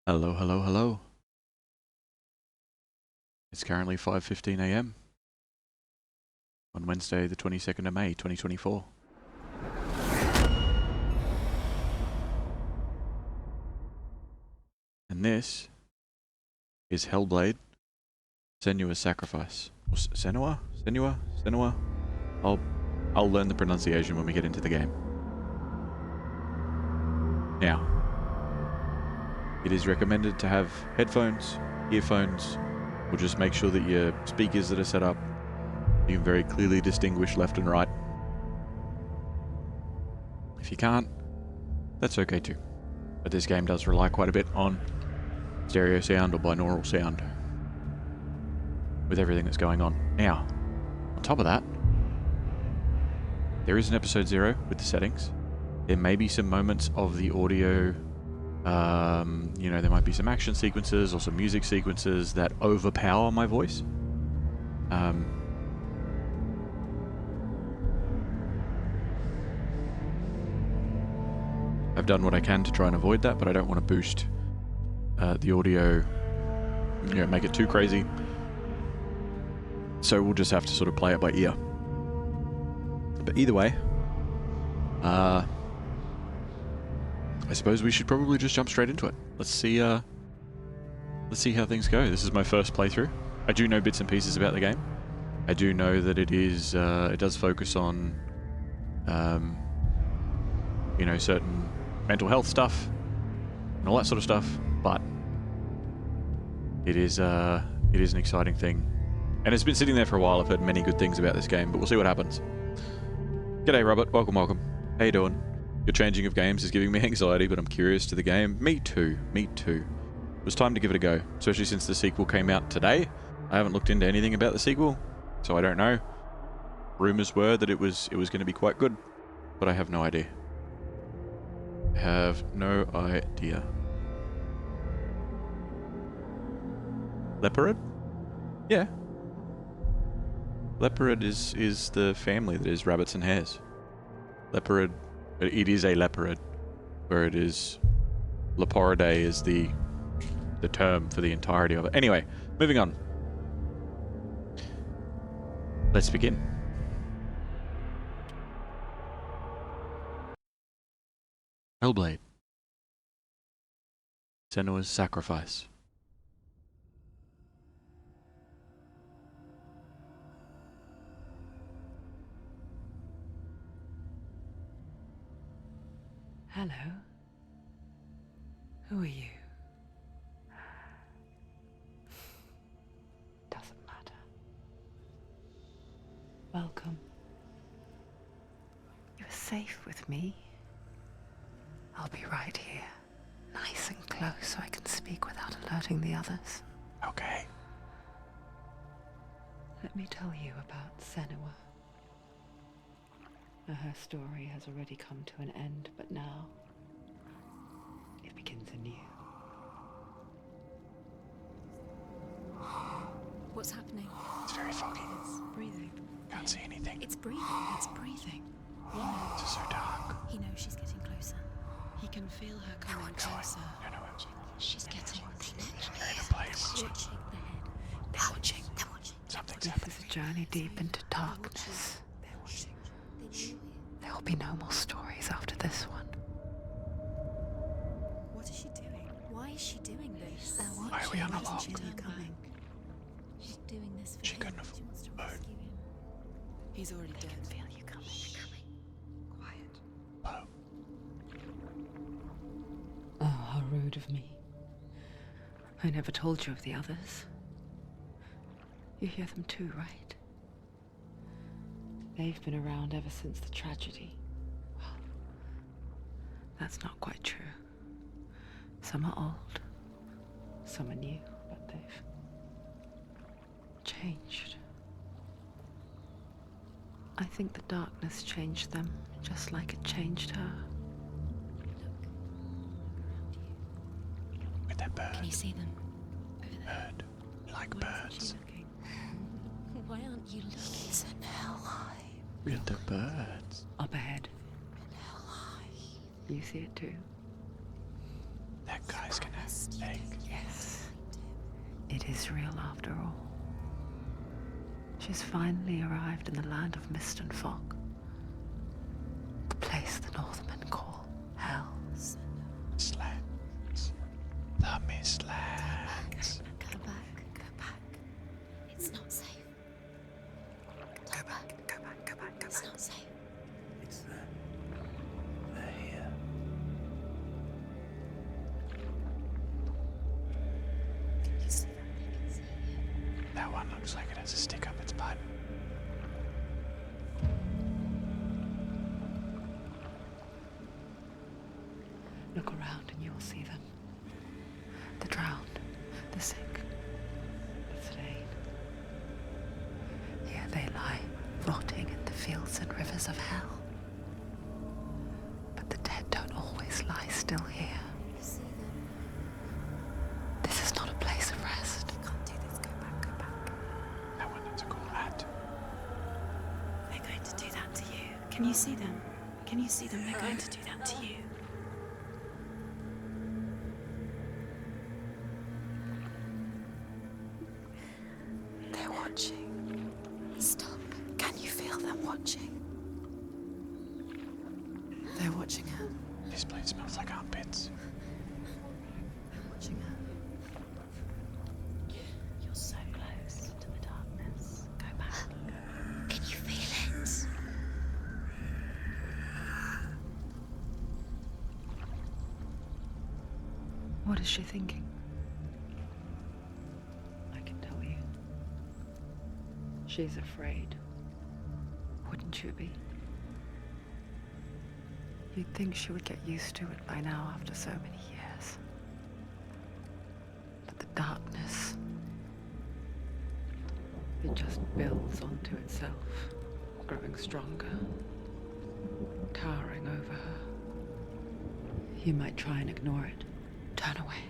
Hello, hello, hello. It's currently 5:15 a.m. on Wednesday, the 22nd of May, 2024. And this is Hellblade, Senua's Sacrifice. Or Senua? Senua? Senua? I'll learn the pronunciation when we get into the game. Now, it is recommended to have headphones, earphones, or just make sure that your speakers that are set up, you can very clearly distinguish left and right. If you can't, that's okay too. But this game does rely quite a bit on stereo sound or binaural sound with everything that's going on. Now, on top of that, there is an episode 0 with the settings. There may be some moments of the audio, there might be some action sequences or some music sequences that overpower my voice. I've done what I can to try and avoid that, but I don't want to boost the audio, make it too crazy. So we'll just have to sort of play it by ear. But either way, I suppose we should probably just jump straight into it. Let's see how things go. This is my first playthrough. I do know bits and pieces about the game. I do know that it does focus on, certain mental health stuff and all that sort of stuff. But it is an exciting thing, and it's been sitting there for a while. I've heard many good things about this game, but we'll see what happens. G'day, Robert. Welcome. How you doing? Your changing of games is giving me anxiety, but I'm curious to the game. Me too. It was time to give it a go, especially since the sequel came out today. I haven't looked into anything about the sequel, so I don't know. Rumors were that it was going to be quite good, but I have no idea. Leopard? Yeah. Leopard is the family that is rabbits and hares. Leopard, it is a leopard, where it is Leporidae is the term for the entirety of it. Anyway, moving on. Let's begin. Hellblade. Senua's Sacrifice. Hello. Who are you? Doesn't matter. Welcome. You're safe with me. I'll be right here, nice and close so I can speak without alerting the others. Okay. Let me tell you about Senua. Her story has already come to an end, but now it begins anew. What's happening? It's very foggy. It's breathing. Can't see anything. It's breathing. It's breathing. It's just so dark. He knows she's getting closer. He can feel her coming closer. No. She's getting closer. You're in a place. Watching the head. They're watching. They're watching. Something's This happening. is a journey deep into darkness. They're watching. They know you. There will be no more stories after this one. What is she doing? Why is she doing this? They're watching. Why are we on a log? She know you're coming. She's doing this for She him. couldn't have She wants to moved. rescue him. He's already dead. Feel you coming. Quiet. Oh. Oh, how rude of me. I never told you of the others. You hear them too, right? They've been around ever since the tragedy. Well, that's not quite true. Some are old, some are new, but they've changed. I think the darkness changed them, just like it changed her. With that bird. Can you see them? Over there. Bird. Like Where isn't she birds. looking? Why aren't you looking? It's in Helheim. With the birds. Up ahead. In Helheim. You see it too? That guy's gonna egg. Yes, it is real after all. She's finally arrived in the land of mist and fog. The place the Northmen call Hell. Mistlands. The Mistlands. Go back. Go back. It's not safe. Go back. Go back. Go back. It's not safe. It's there. They're here. Can you see that? I can see it. That one looks like it has a stick up its butt. Look around and you'll see them. The drowned, the sick, the slain. Here they lie, rotting in the fields and rivers of hell. But the dead don't always lie still here. You see them? This is not a place of rest. You can't do this. Go back. Go back. That one looks a cool hat. They're going to do that to you. Can you see them? Can you see them? They're going to do that to you. They're watching. Stop. Can you feel them watching? They're watching her. This place smells like armpits. They're watching her. You're so close to the darkness. Go back. Can you feel it? What is she thinking? I can tell you. She's afraid. Wouldn't you be? You'd think she would get used to it by now after so many years. But the darkness, it just builds onto itself, growing stronger, towering over her. You might try and ignore it, turn away.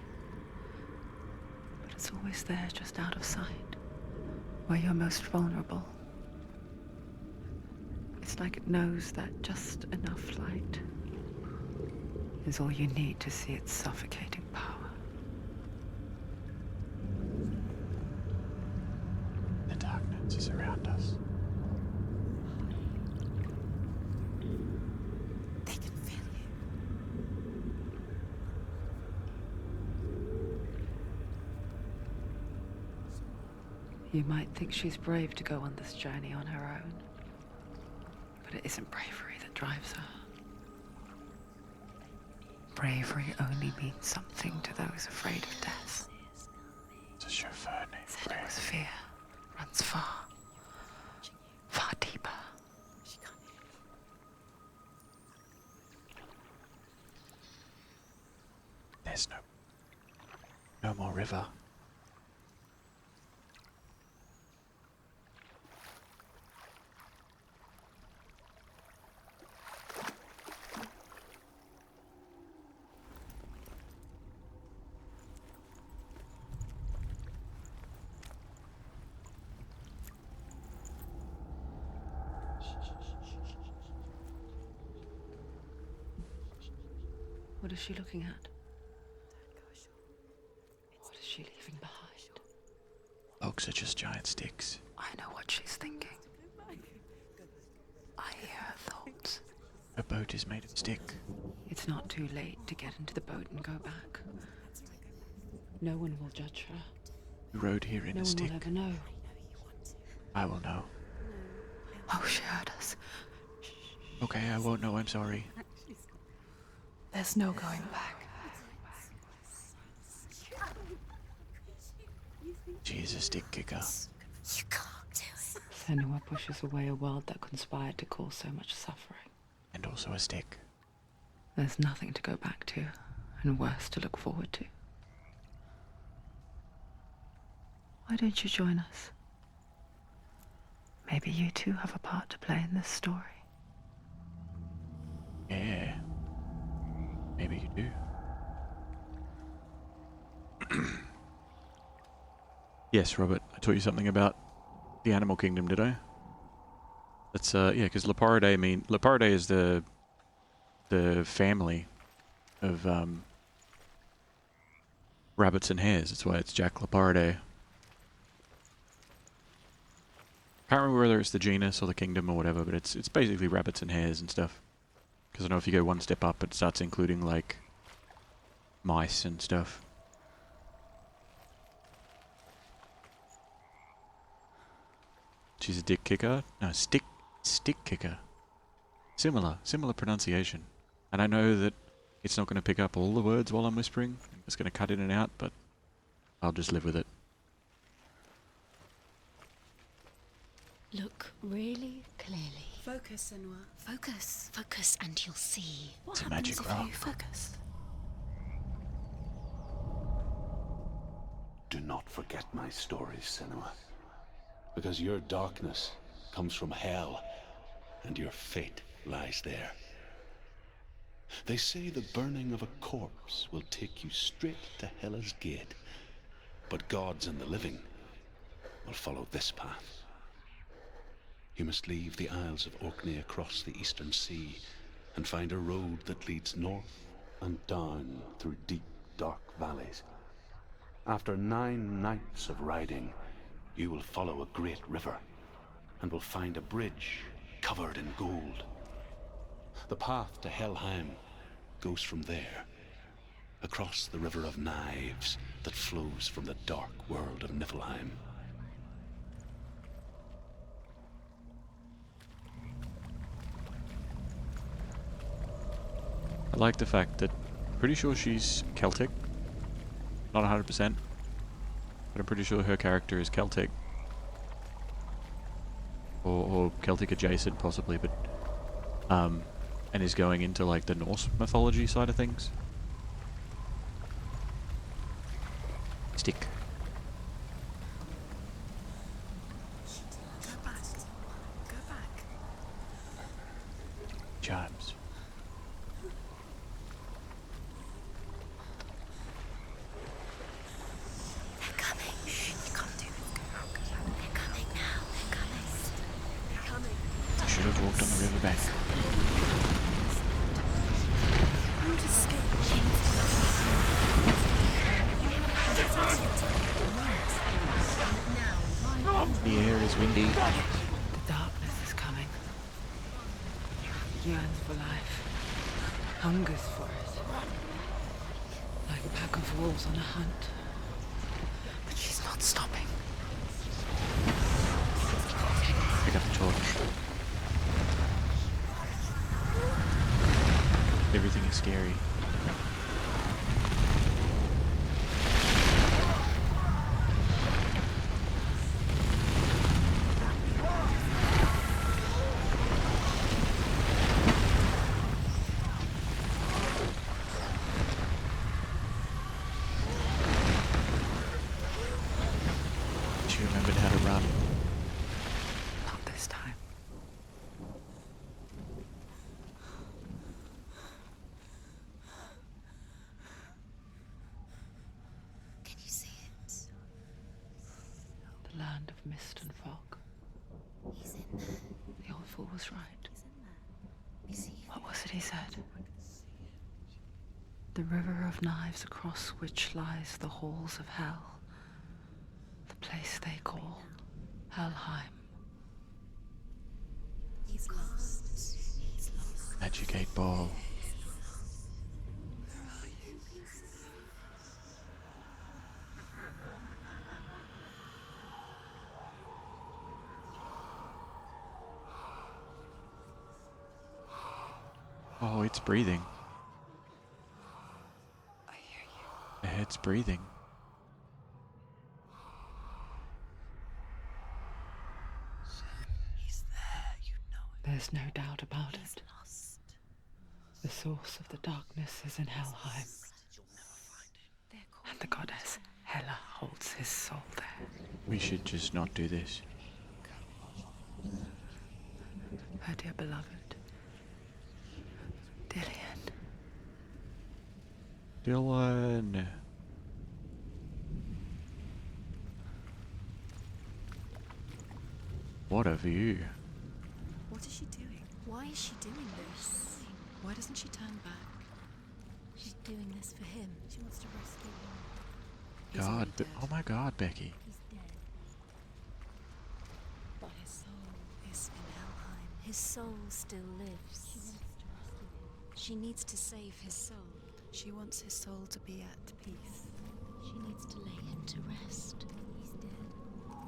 But it's always there, just out of sight, where you're most vulnerable. It's like it knows that just enough light is all you need to see its suffocating power. The darkness is around us. They can feel you. You might think she's brave to go on this journey on her own, but it isn't bravery that drives her. Bravery only means something to those afraid of death. It's a chauffeur named Senua's Brave. fear runs far, far deeper. She can't hear you. There's no more river. What is she looking at? Don't go ashore. What is she leaving behind? Logs are just giant sticks. I know what she's thinking. I hear her thoughts. A boat is made of stick. It's not too late to get into the boat and go back. No one will judge her. We rode here in No a one stick. will ever know. I will know. Oh, she heard us. Okay, I won't know. I'm sorry. There's no going back. She's a stick kicker. You can't do it. Senua pushes away a world that conspired to cause so much suffering. And also a stick. There's nothing to go back to, and worse to look forward to. Why don't you join us? Maybe you too have a part to play in this story. Yeah. Maybe you do. Yes, Robert, I taught you something about the animal kingdom, did I? That's yeah, because Leparidae is the family of rabbits and hares. That's why it's Jack Laparidae. Can't remember whether it's the genus or the kingdom or whatever, but it's basically rabbits and hares and stuff. Because I know if you go one step up, it starts including like mice and stuff. She's a dick kicker? No, stick kicker. Similar pronunciation. And I know that it's not going to pick up all the words while I'm whispering. It's going to cut in and out, but I'll just live with it. Look really clearly. Focus, Senua. Focus. Focus and you'll see. What It's a happens magic if rock. you focus? Do not forget my stories, Senua. Because your darkness comes from hell, and your fate lies there. They say the burning of a corpse will take you straight to Hela's gate, but gods and the living will follow this path. You must leave the Isles of Orkney across the eastern sea and find a road that leads north and down through deep, dark valleys. After 9 nights of riding, you will follow a great river and will find a bridge covered in gold. The path to Helheim goes from there, across the river of knives that flows from the dark world of Niflheim. I like the fact that pretty sure she's Celtic. Not 100%, but I'm pretty sure her character is Celtic. Or Celtic adjacent possibly, but and is going into like the Norse mythology side of things. Stick. Go back. Go back. Chimes. They're coming. You can't do it. They're coming now. They're coming. They're coming. I should have walked on the riverbank. Don't escape. The air is windy. The darkness is coming. Yearns for life. Hungers for it. Like a pack of wolves on a hunt. But she's not stopping. Pick up the torch. Everything is scary. She remembered how to run. Not this time. Can you see it? The land of mist and fog. He's in there. The old fool was right. He's in there. You see? What was it he said? The river of knives across which lies the halls of hell. The place they call Helheim. He's lost. He's lost. Magic 8 ball. Oh, it's breathing. I hear you. The head's breathing. He's there, you know it. There's no doubt about He's it. lost. The source of the darkness is in Helheim. And the goddess Hela holds his soul there. We should just not do this. Her dear beloved. Dillian. Dylan. What a view. What is she doing? Why is she doing this? Why doesn't she turn back? She's doing this for him. She wants to rescue him. He's god. already dead. Oh my god, Becky. He's dead. But his soul is in Helheim. His soul still lives. She needs to save his soul. She wants his soul to be at peace. She needs to lay him to rest. He's dead.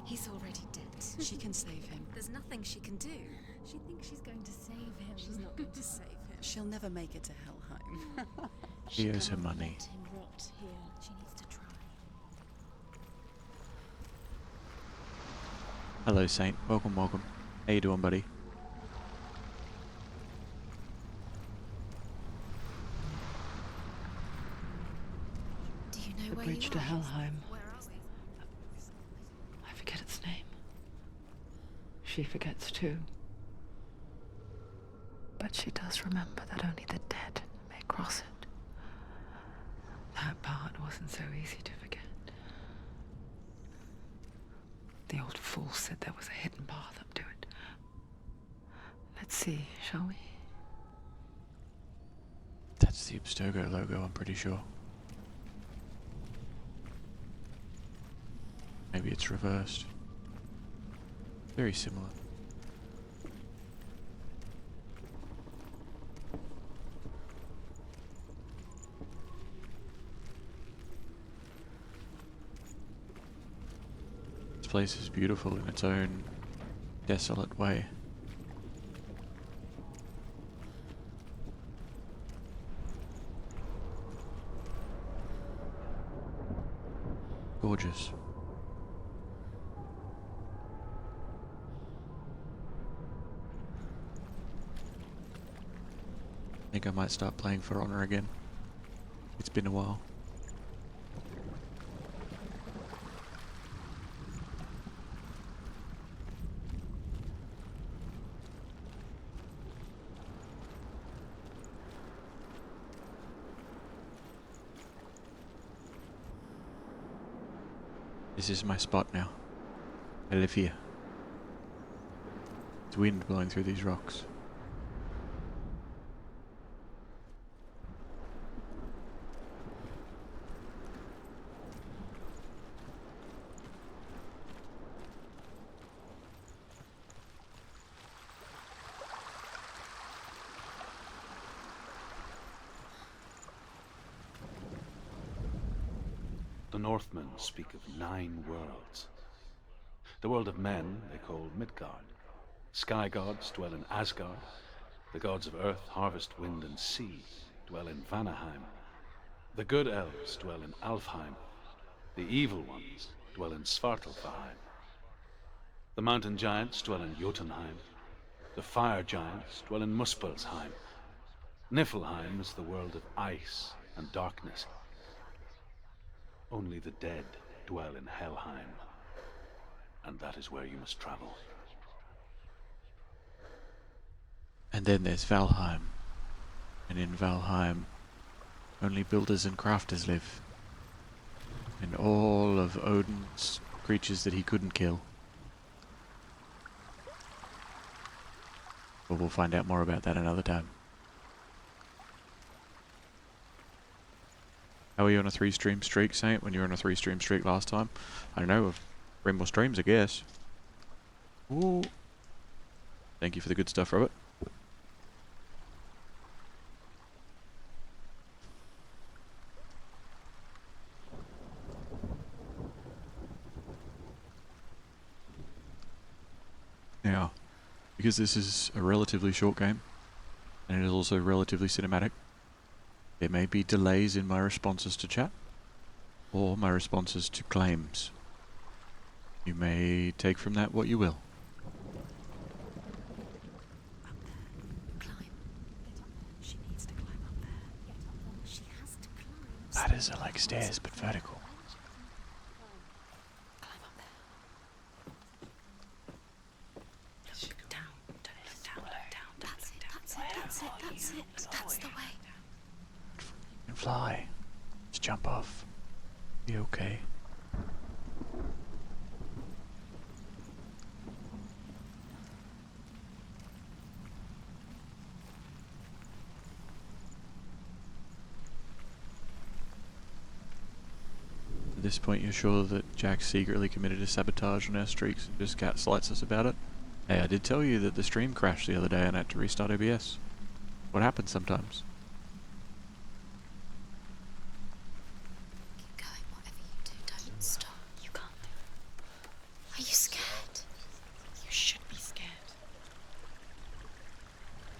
He's already dead. She can save him. There's nothing she can do. She thinks she's going to save him. She's not going to save him. She'll never make it to Helheim. He owes her can't money. let him rot here. She needs to try. Hello, Saint. Welcome, welcome. How you doing, buddy? Do you know The where bridge you to are? Helheim. Where are we? I forget its name. She forgets too. But she does remember that only the dead may cross it. That part wasn't so easy to forget. The old fool said there was a hidden path up to it. Let's see, shall we? That's the Abstergo logo, I'm pretty sure. Maybe it's reversed. Very similar. This place is beautiful in its own desolate way. Gorgeous. I think I might start playing For Honor again. It's been a while. This is my spot now. I live here. It's wind blowing through these rocks. The Northmen speak of 9 worlds. The world of men they call Midgard. Sky gods dwell in Asgard. The gods of earth, harvest, wind, and sea dwell in Vanaheim. The good elves dwell in Alfheim. The evil ones dwell in Svartalfheim. The mountain giants dwell in Jotunheim. The fire giants dwell in Muspelheim. Niflheim is the world of ice and darkness. Only the dead dwell in Helheim, and that is where you must travel. And then there's Valheim. And in Valheim, only builders and crafters live. And all of Odin's creatures that he couldn't kill. But we'll find out more about that another time. How are you on a 3-stream streak, Saint, when you were on a 3-stream streak last time? I don't know, 3 more streams, I guess. Ooh. Thank you for the good stuff, Robert. Now, because this is a relatively short game, and it is also relatively cinematic, there may be delays in my responses to chat, or my responses to claims. You may take from that what you will. Up there. Climb. She needs to climb up there. She has to climb. Ladders are like stairs, but vertical. Climb up there. Down, down, down. That's it. That's the way. You can fly. Just jump off. Be okay. this point you're sure that Jack secretly committed a sabotage on our streaks and just gaslights us about it? Hey, I did tell you that the stream crashed the other day and I had to restart OBS. What happens sometimes? Keep going, whatever you do, don't stop. You can't do it. Are you scared? You should be scared.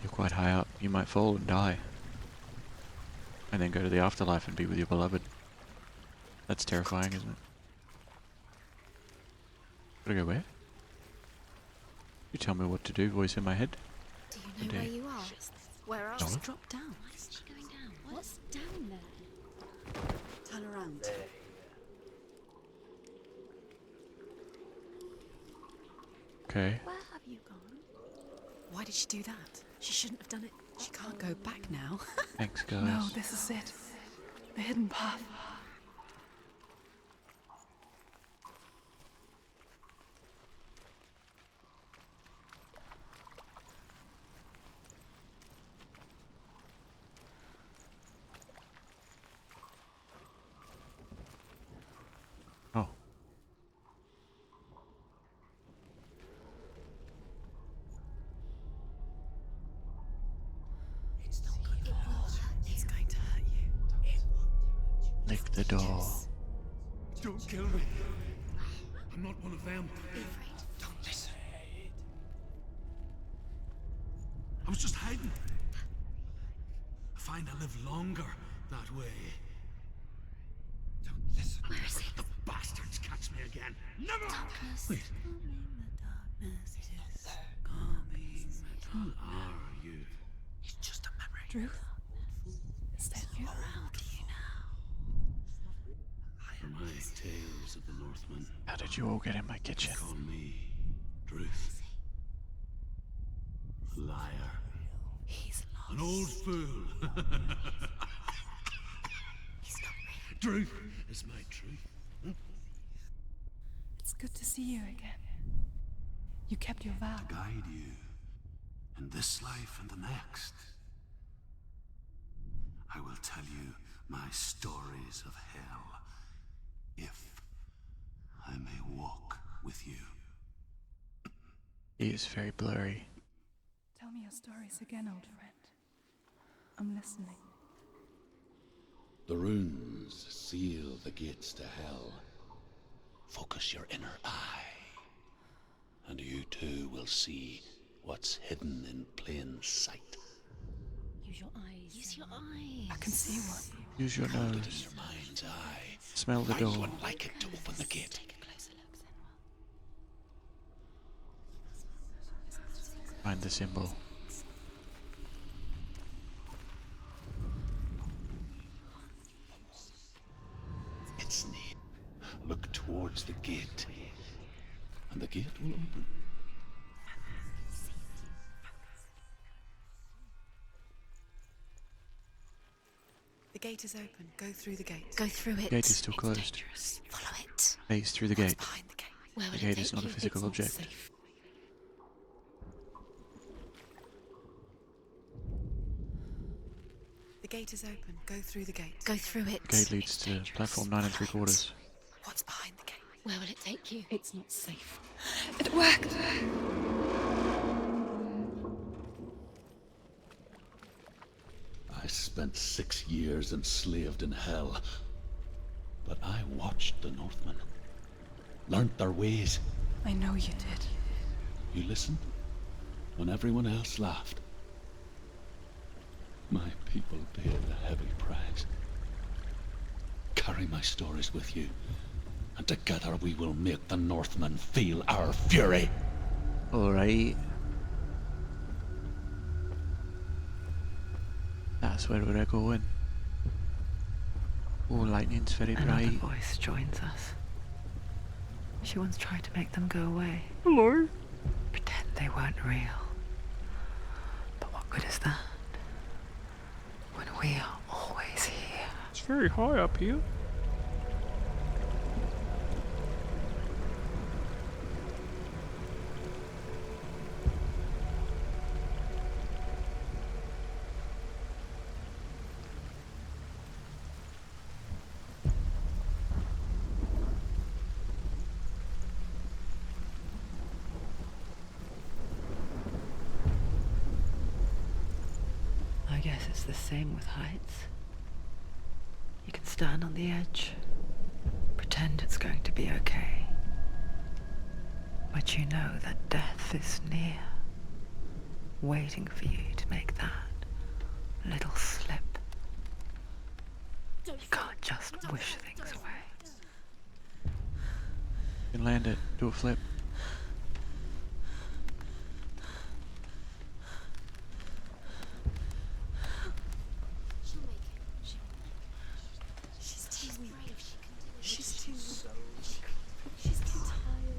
You're quite high up. You might fall and die. And then go to the afterlife and be with your beloved. That's terrifying, isn't it? Gotta go where? You tell me what to do, voice in my head. Do you know where you are? Where else? No. Drop down. Why is she going down? What's down there? Turn around. Okay. Where have you gone? Why did she do that? She shouldn't have done it. She can't go back now. Thanks, guys. No, this is it. The hidden path. Oh. It's going to hurt you. Lick the door. Don't kill me. I'm not one of them. Don't listen. I was just hiding. I find I live longer that way. Don't listen. Where is he? The bastards catch me again. Never! Wait, who are you? It's just a memory. Drew? Is that you? For my tales of the Northmen, How did you all get in my kitchen? call me Druth. A liar. He's lost. An old fool. He's not real. Truth is my truth. It's good to see you again. You kept your vow. Guide you in this life and the next. I will tell you my stories of hell, if I may walk with you. He is very blurry. Tell me your stories again, old friend. I'm listening. The runes seal the gates to hell. Focus your inner eye, and you too will see what's hidden in plain sight. Use your eyes. Use your eyes. I can see one. Use your Hold it in nose. your mind's eye. Smell the Find door. one like it to open the gate. Take a closer look, Senua. Find the symbol. It's near. Look towards the gate, and the gate will open. The gate is open. Go through the gate. Go through it. Gate is still It's closed. dangerous. Follow it. Face through the What's gate. behind the gate? Where will The it gate take is not a you? physical It's not object. safe. The gate is open. Go through the gate. Go through it. The gate leads It's to dangerous. platform 9 Follow it. 3/4. What's behind the gate? Where will it take you? It's not safe. It worked! I spent 6 years enslaved in hell, but I watched the Northmen, learnt their ways. I know you did. You listened when everyone else laughed. My people paid a heavy price. Carry my stories with you, and together we will make the Northmen feel our fury. Alright. That's where we're going. Oh, lightning's very Another bright. voice joins us. She once tried to make them go away. Hello. Pretend they weren't real. But what good is that? When we are always here. It's very high up here. guess it's the same with heights. You can stand on the edge, pretend it's going to be okay. But you know that death is near, waiting for you to make that little slip. You can't just wish things away. You can land it, do a flip. She'll make it. She's too weak. She's too tired.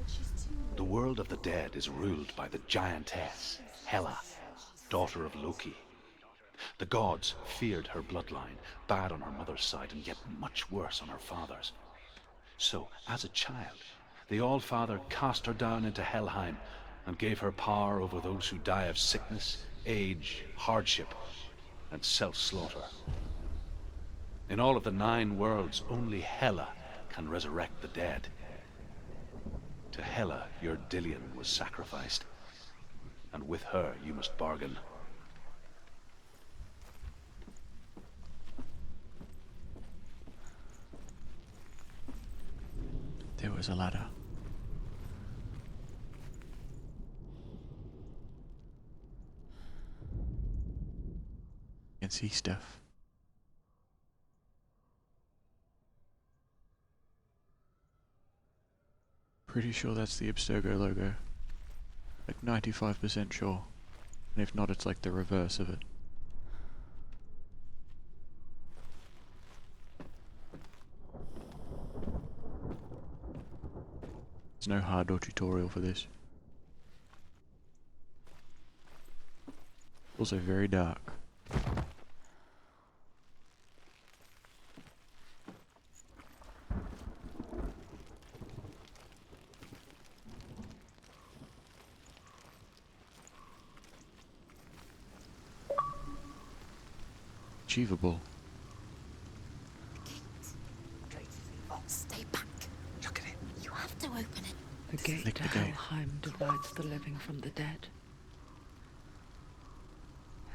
She's too... The world of the dead is ruled by the giantess, Hela, daughter of Loki. The gods feared her bloodline, bad on her mother's side and yet much worse on her father's. So, as a child, the All-Father cast her down into Helheim and gave her power over those who die of sickness, age, hardship, and self-slaughter. In all of the 9 worlds, only Hela can resurrect the dead. To Hela, your Dillion was sacrificed, and with her you must bargain. There was a ladder. You can see stuff. Pretty sure that's the Abstergo logo. Like 95% sure. And if not, it's like the reverse of it. There's no hardware tutorial for this. Also very dark. Achievable. Stay back. Look at it. You have to open it. The gate Click to the gate. Helheim divides the living from the dead.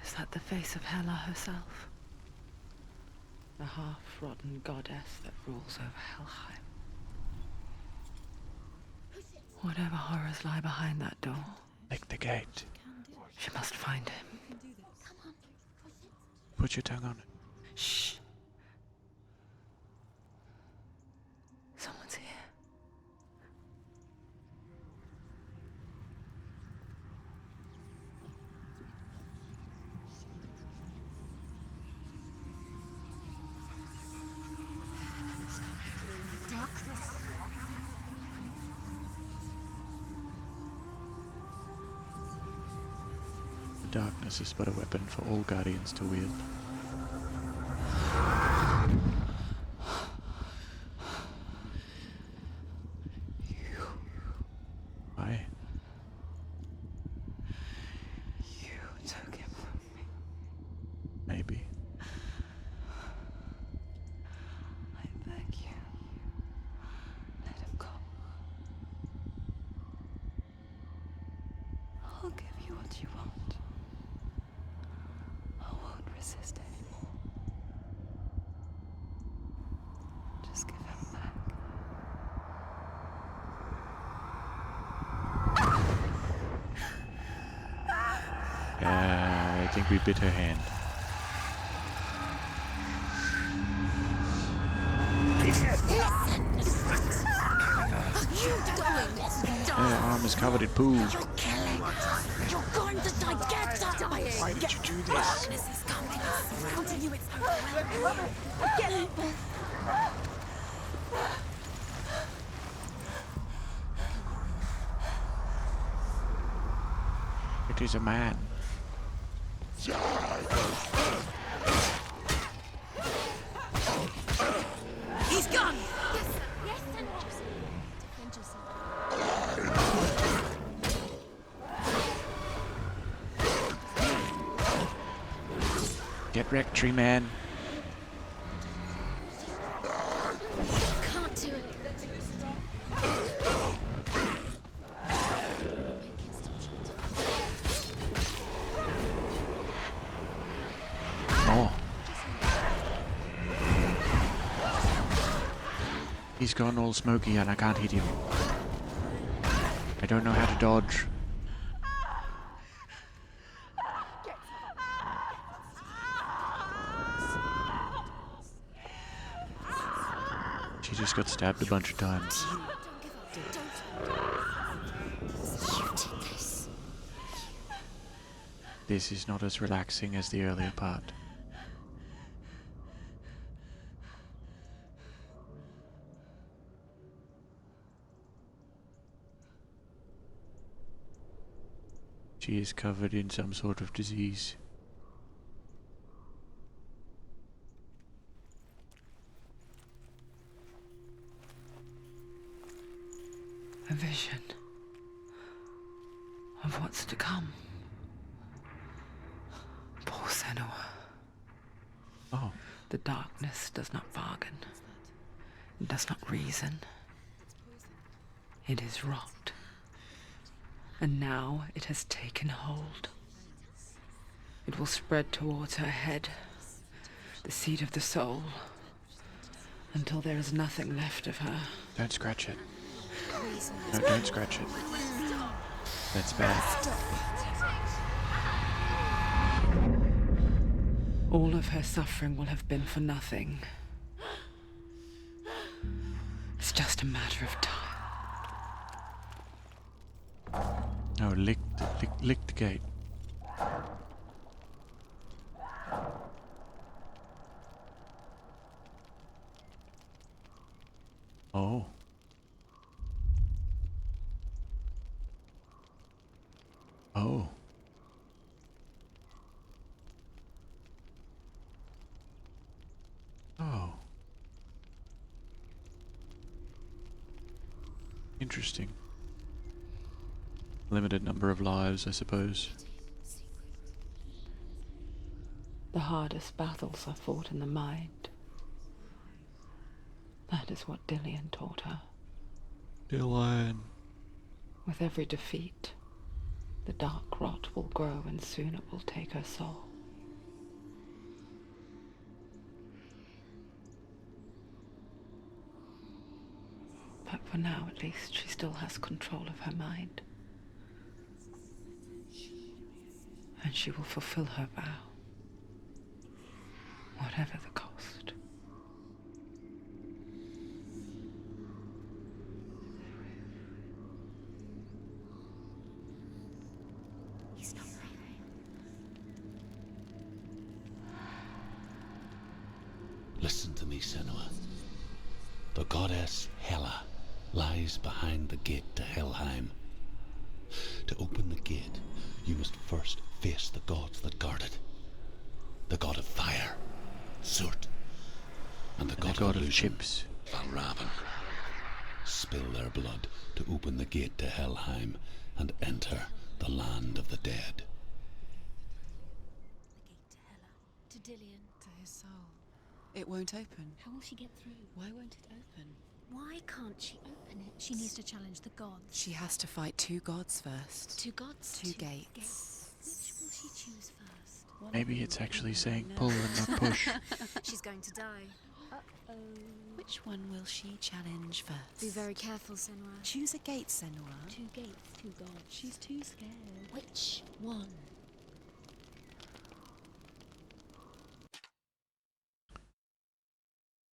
Is that the face of Hela herself? The half-rotten goddess that rules over Helheim. Whatever horrors lie behind that door, Click the gate. she must find him. Put your tongue on it. Shh. Someone's here. The darkness is but a weapon for all guardians to wield. Why? You took him from me. Maybe. I beg you. Let him go. I'll give you what you want. I won't resist anymore. Just give him back. I think we bit her hand. Her arm is covered in poo. You're going to die. Get up. Why did you do this? This is coming. Surrounding you. It's overwhelming. Get It is a man. He's gone. Yes, Senua. Defend yourself. Get wrecked, tree man. Can't do it. He's gone all smoky and I can't hit him. I don't know how to dodge. She just got stabbed a bunch of times. This is not as relaxing as the earlier part. She is covered in some sort of disease. A vision of what's to come. Poor Senua. Oh. The darkness does not bargain. It does not reason. It is rot. And now it has taken hold. It will spread towards her head, the seat of the soul, until there is nothing left of her. Don't scratch it. No, don't scratch it. That's bad. All of her suffering will have been for nothing. It's just a matter of time. No, lick the gate. Oh. Oh. Oh. Interesting. Limited number of lives, I suppose. The hardest battles are fought in the mind. That is what Dillian taught her. Dylan. With every defeat, the dark rot will grow and soon it will take her soul. But for now, at least, she still has control of her mind. And she will fulfill her vow, whatever the cost. He's not right. Listen to me, Senua. The goddess Hela lies behind the gate to Helheim. To open the gate, you must first face the gods that guard it. The god of fire, Surt, and the god of illusion, chips. Valravan. Spill their blood to open the gate to Helheim and enter the land of the dead. The gate to Hela, to Dillian. To his soul. It won't open. How will she get through? Why won't it open? Why can't she open it? She needs to challenge the gods. She has to fight two gods first. Two gods? Two gates. Which will she choose first? Maybe it's actually saying pull and not push. She's going to die. Uh-oh. Which one will she challenge first? Be very careful, Senua. Choose a gate, Senua. Two gates, two gods. She's too scared. Which one?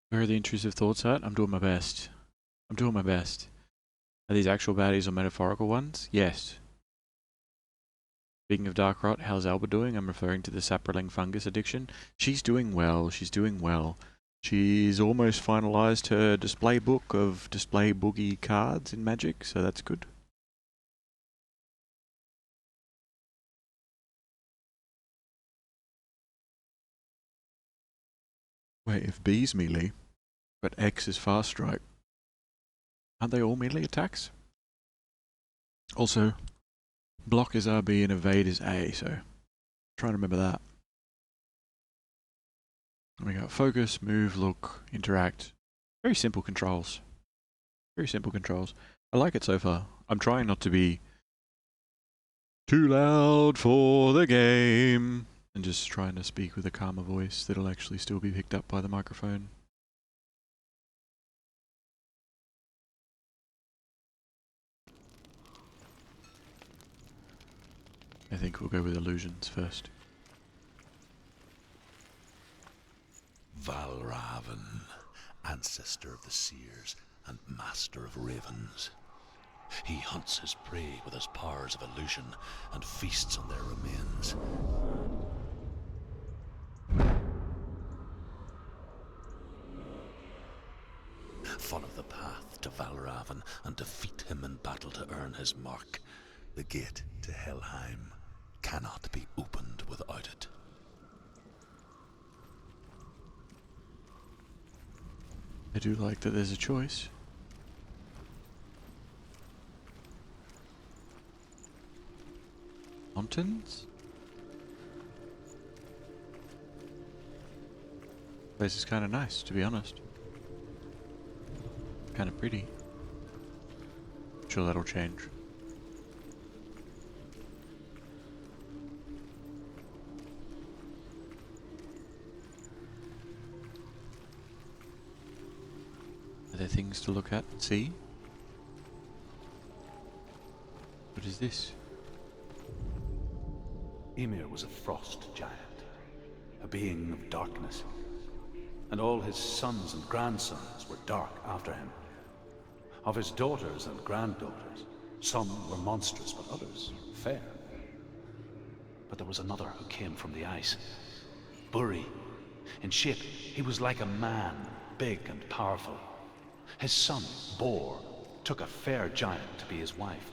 Where are the intrusive thoughts at? I'm doing my best. I'm doing my best. Are these actual baddies or metaphorical ones? Yes. Speaking of dark rot, how's Alba doing? I'm referring to the saproling fungus addiction. She's doing well. She's doing well. She's almost finalized her display book of display boogie cards in Magic, so that's good. Wait, if B's melee, but X is fast strike, aren't they all melee attacks? Also, block is RB and evade is A, so trying to remember that. We got focus, move, look, interact. Very simple controls. Very simple controls. I like it so far. I'm trying not to be too loud for the game and just trying to speak with a calmer voice that'll actually still be picked up by the microphone. I think we'll go with illusions first. Valravan, ancestor of the seers and master of ravens. He hunts his prey with his powers of illusion and feasts on their remains. Follow the path to Valravan and defeat him in battle to earn his mark. The gate to Helheim cannot be opened without it. I do like that there's a choice. Mountains? Place is kind of nice, to be honest. Kind of pretty. Sure, that'll change. Are there things to look at and see? What is this? Ymir was a frost giant, a being of darkness, and all his sons and grandsons were dark after him. Of his daughters and granddaughters, some were monstrous, but others fair. But there was another who came from the ice. Buri. In shape, he was like a man, big and powerful. His son, Bor, took a fair giant to be his wife,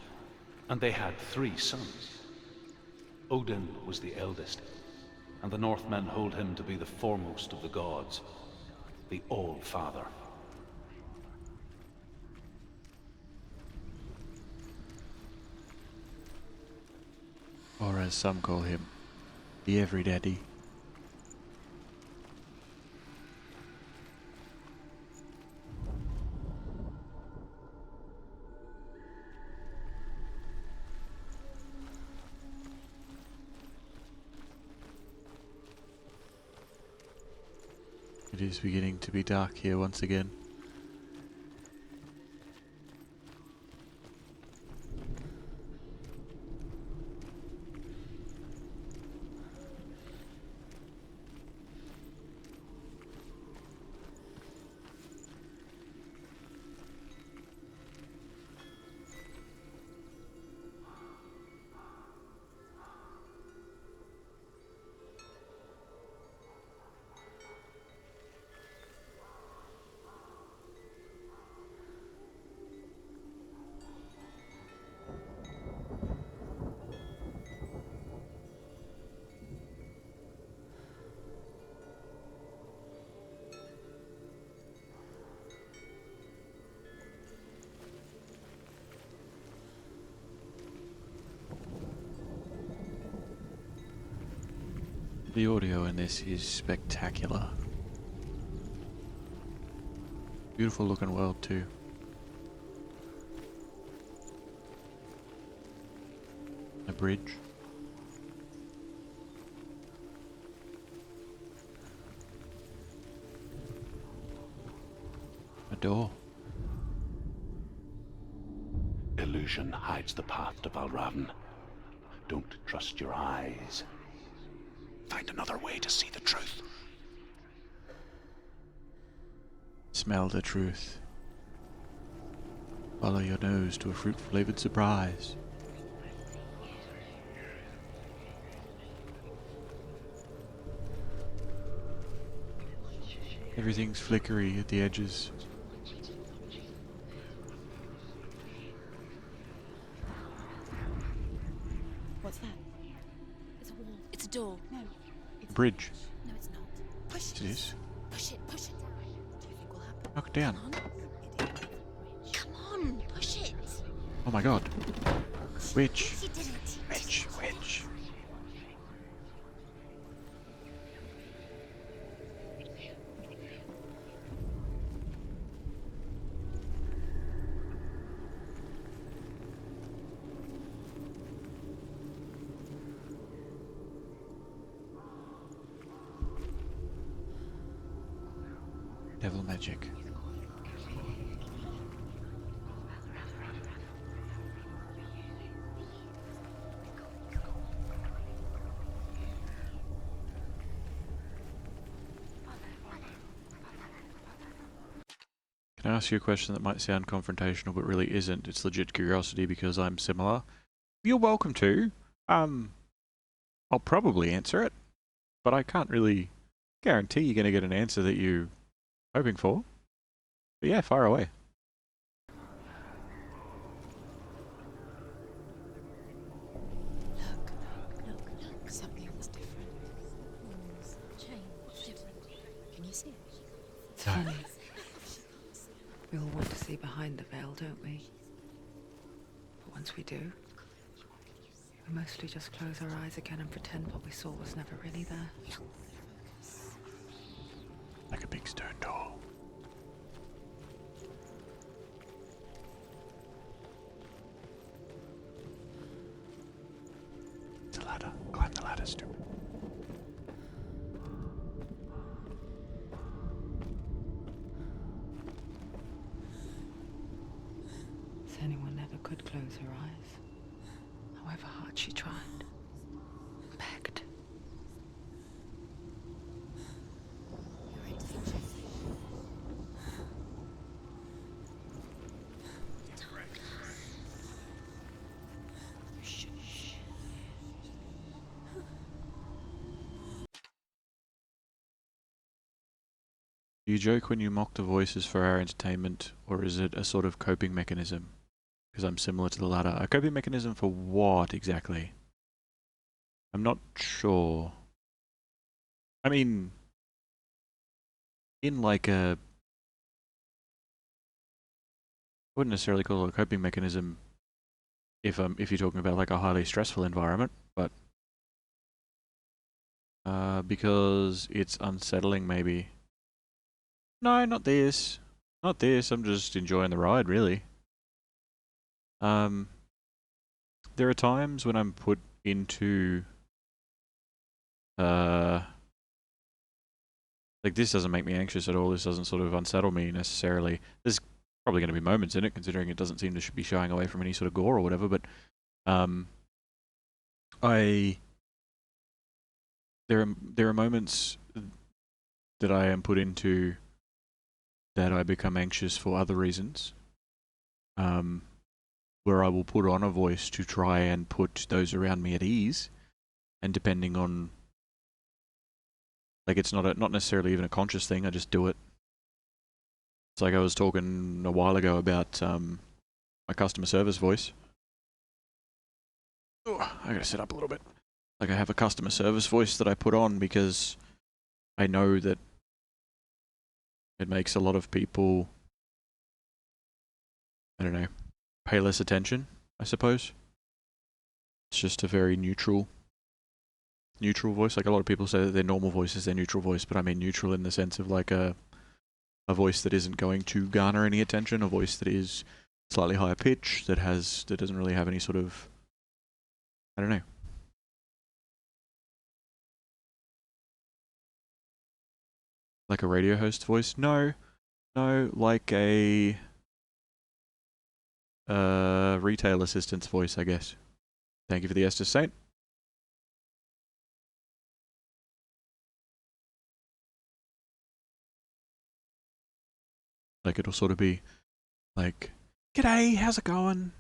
and they had 3 sons. Odin was the eldest, and the Northmen hold him to be the foremost of the gods, the All-Father. Or as some call him, the Everydaddy. It is beginning to be dark here once again. The audio in this is spectacular. Beautiful looking world too. A bridge. A door. Illusion hides the path to Valravan. Don't trust your eyes. Find another way to see the truth. Smell the truth. Follow your nose to a fruit-flavored surprise. Everything's flickery at the edges. What's that? It's a wall. It's a door. No. Bridge. No, it's not. Push It is. Push it down. Do you think will happen? Knock it down. Come on, push it. Oh my god. Witch. Yes, you did it. Witch. Witch. Devil magic. Can I ask you a question that might sound confrontational but really isn't? It's legit curiosity because I'm similar. You're welcome to. I'll probably answer it, but I can't really guarantee you're going to get an answer that you're hoping for. But yeah, fire away. Look, something's different. Change, different. Can you see it? It's funny. We all want to see behind the veil, don't we? But once we do, we mostly just close our eyes again and pretend what we saw was never really there. Like a big stone door. It's a ladder. Climb the ladder, Stu. Senua never could close her eyes, however hard she tried. Begged. Do you joke when you mock the voices for our entertainment, or is it a sort of coping mechanism? Because I'm similar to the latter. A coping mechanism for what exactly? I'm not sure. I mean, in like a... I wouldn't necessarily call it a coping mechanism if you're talking about like a highly stressful environment, but because it's unsettling maybe. No, not this. Not this. I'm just enjoying the ride, really. There are times when I'm put into like this doesn't make me anxious at all. This doesn't sort of unsettle me necessarily. There's probably going to be moments in it, considering it doesn't seem to be shying away from any sort of gore or whatever. But there are moments that I am put into that I become anxious for other reasons. Where I will put on a voice to try and put those around me at ease, and depending on, like, it's not necessarily even a conscious thing. I just do it. It's like I was talking a while ago about my customer service voice. Oh, I gotta sit up a little bit. Like, I have a customer service voice that I put on because I know that it makes a lot of people, I don't know, pay less attention, I suppose. It's just a very neutral voice. Like, a lot of people say that their normal voice is their neutral voice, but I mean neutral in the sense of like a voice that isn't going to garner any attention, a voice that is slightly higher pitch, that doesn't really have any sort of, I don't know. Like a radio host voice? No, like a retail assistant's voice, I guess. Thank you for the Estes Saint. Like, it'll sort of be like, "G'day, how's it going?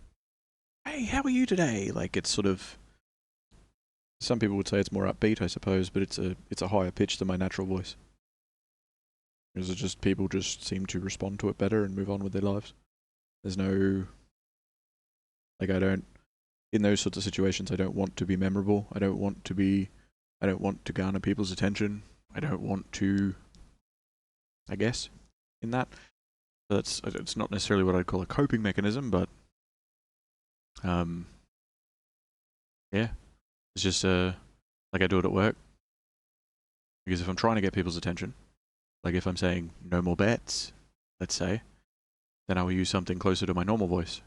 Hey, how are you today?" Like, it's sort of, some people would say it's more upbeat, I suppose, but it's a higher pitch than my natural voice. Is it just people just seem to respond to it better and move on with their lives? There's no, like, in those sorts of situations, I don't want to be memorable. I don't want to garner people's attention. I don't want to, I guess, in that. It's not necessarily what I'd call a coping mechanism, but yeah, it's just like I do it at work. Because if I'm trying to get people's attention, like if I'm saying no more bets, let's say, then I will use something closer to my normal voice.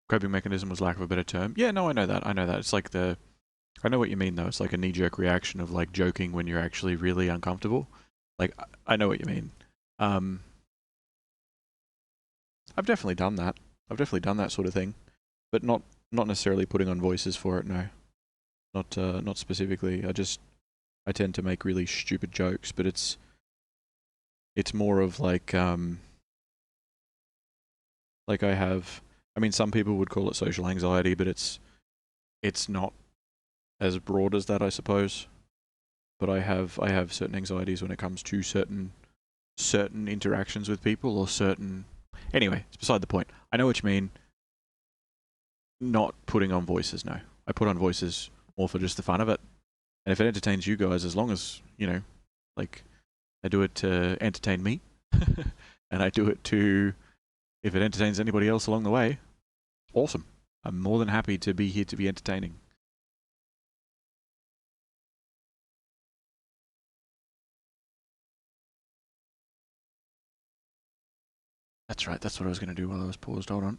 Coping mechanism was lack of a better term. Yeah, no, I know that. It's like I know what you mean though. It's like a knee-jerk reaction of like joking when you're actually really uncomfortable. Like, I know what you mean. I've definitely done that. I've definitely done that sort of thing, but not necessarily putting on voices for it. No, not specifically. I tend to make really stupid jokes, but it's It's more of like I have. I mean, some people would call it social anxiety, but it's not as broad as that, I suppose. But I have certain anxieties when it comes to certain interactions with people or certain. Anyway, it's beside the point. I know what you mean. Not putting on voices, no. I put on voices more for just the fun of it. And if it entertains you guys, as long as, you know, like, I do it to entertain me, and I do it to, if it entertains anybody else along the way, awesome. I'm more than happy to be here to be entertaining. That's right, that's what I was going to do while I was paused. Hold on.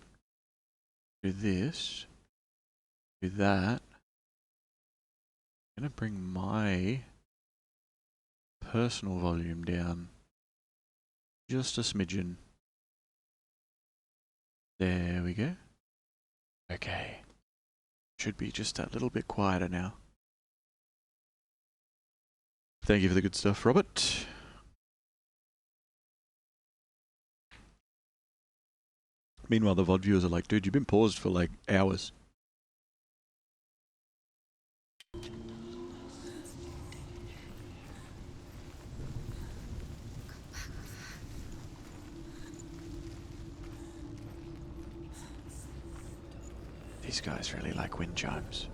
Do this. Do that. I'm going to bring my personal volume down just a smidgen. There we go. Okay. Should be just that little bit quieter now. Thank you for the good stuff, Robert. Meanwhile, the VOD viewers are like, dude, you've been paused for like hours. These guys really like wind chimes.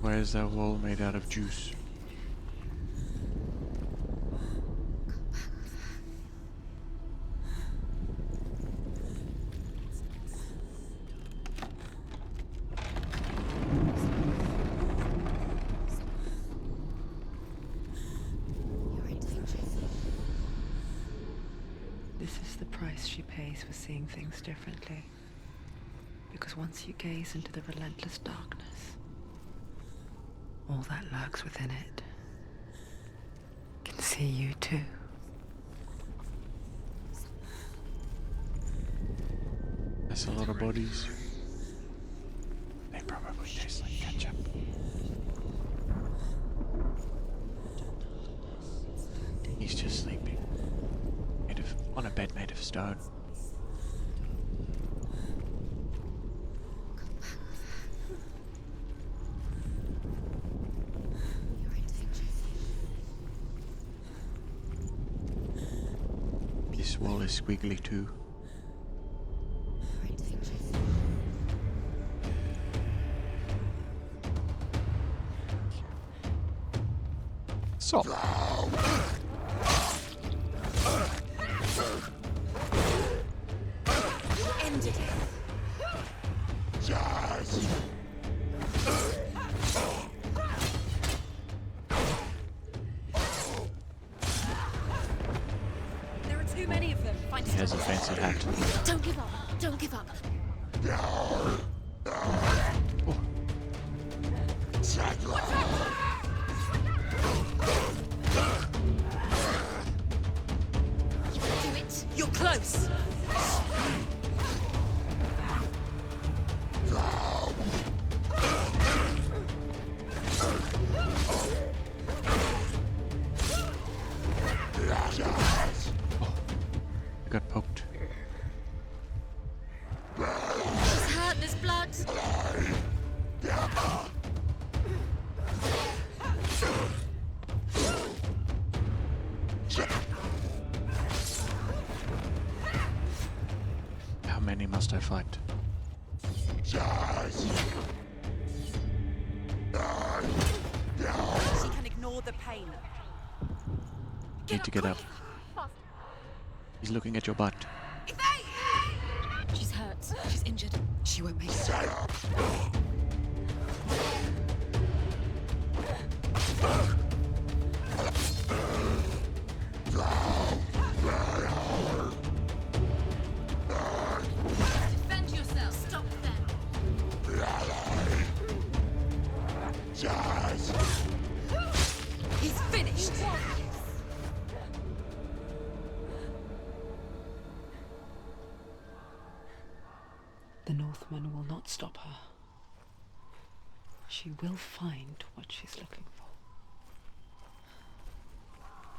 Why is that wall made out of juice? This is the price she pays for seeing things differently. Because once you gaze into the relentless darkness, all that lurks within it can see you too. That's a lot of bodies. They probably taste like ketchup. He's just sleeping. On a bed made of stone. This wall is squiggly too. Stop. Ended it. There are too many of them. Find He has a fancy hat. Don't give up. Don't give up. Do it. You're close. I got poked. He's hurt. There's blood. How many must I fight? She can ignore the pain. Need to get up. He's looking at your butt. She's hurt. She's injured. She won't make it. Defend yourself. Stop them. He's finished. The Northmen will not stop her. She will find what she's looking for.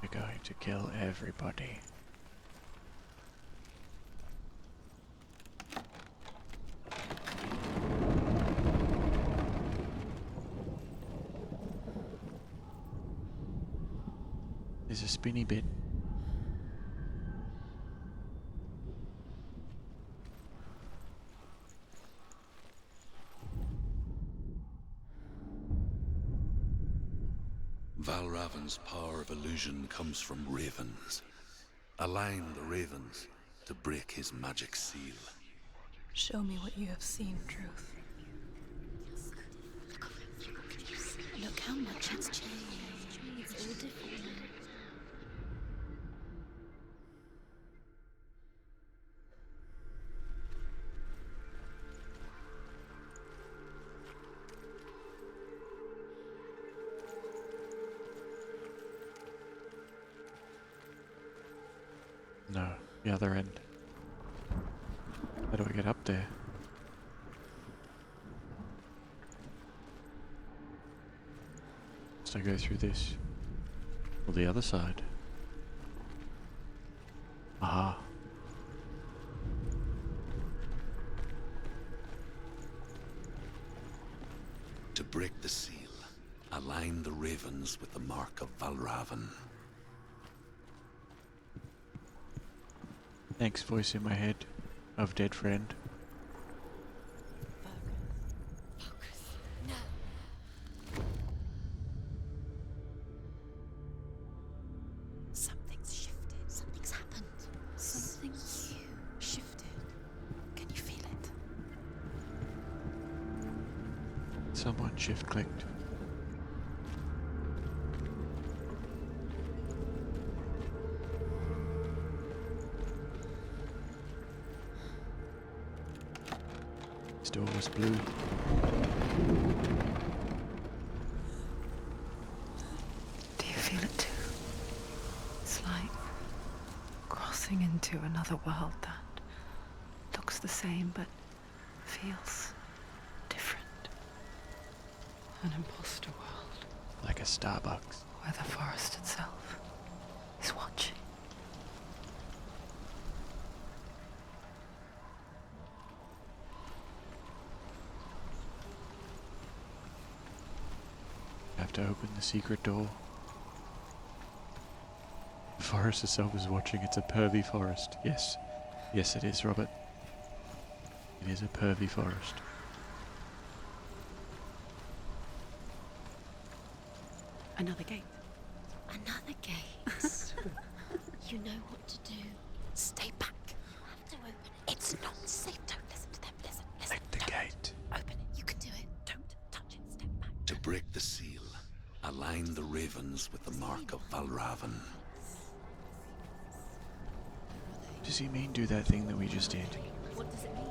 You're going to kill everybody. There's a spinny bit. Valravan's power of illusion comes from ravens. Align the ravens to break his magic seal. Show me what you have seen, Truth. Look how much it's changed. It's all different now. No, the other end. How do I get up there? Must I go through this? Or the other side? Aha. To break the seal, align the ravens with the mark of Valravan. Thanks, voice in my head of dead friend. Focus. No. Something's shifted. Something's happened. Something new. Shifted. Can you feel it? Someone shift clicked. This door was blue. Do you feel it too? It's like crossing into another world that looks the same but feels different. An imposter world Like a Starbucks. where the forest itself is watching. I have to open the secret door. The forest itself is watching. It's a pervy forest. Yes. Yes, it is, Robert. It is a pervy forest. Another gate. Another gate. You know what to do. Stay back. You have to open it. It's not safe. Don't listen to them. Listen. Like the Don't. gate. Open it. You can do it. Don't touch it. Step back. To break the seal, align the ravens with the mark of Valravan. Does he mean do that thing that we just did? What does it mean?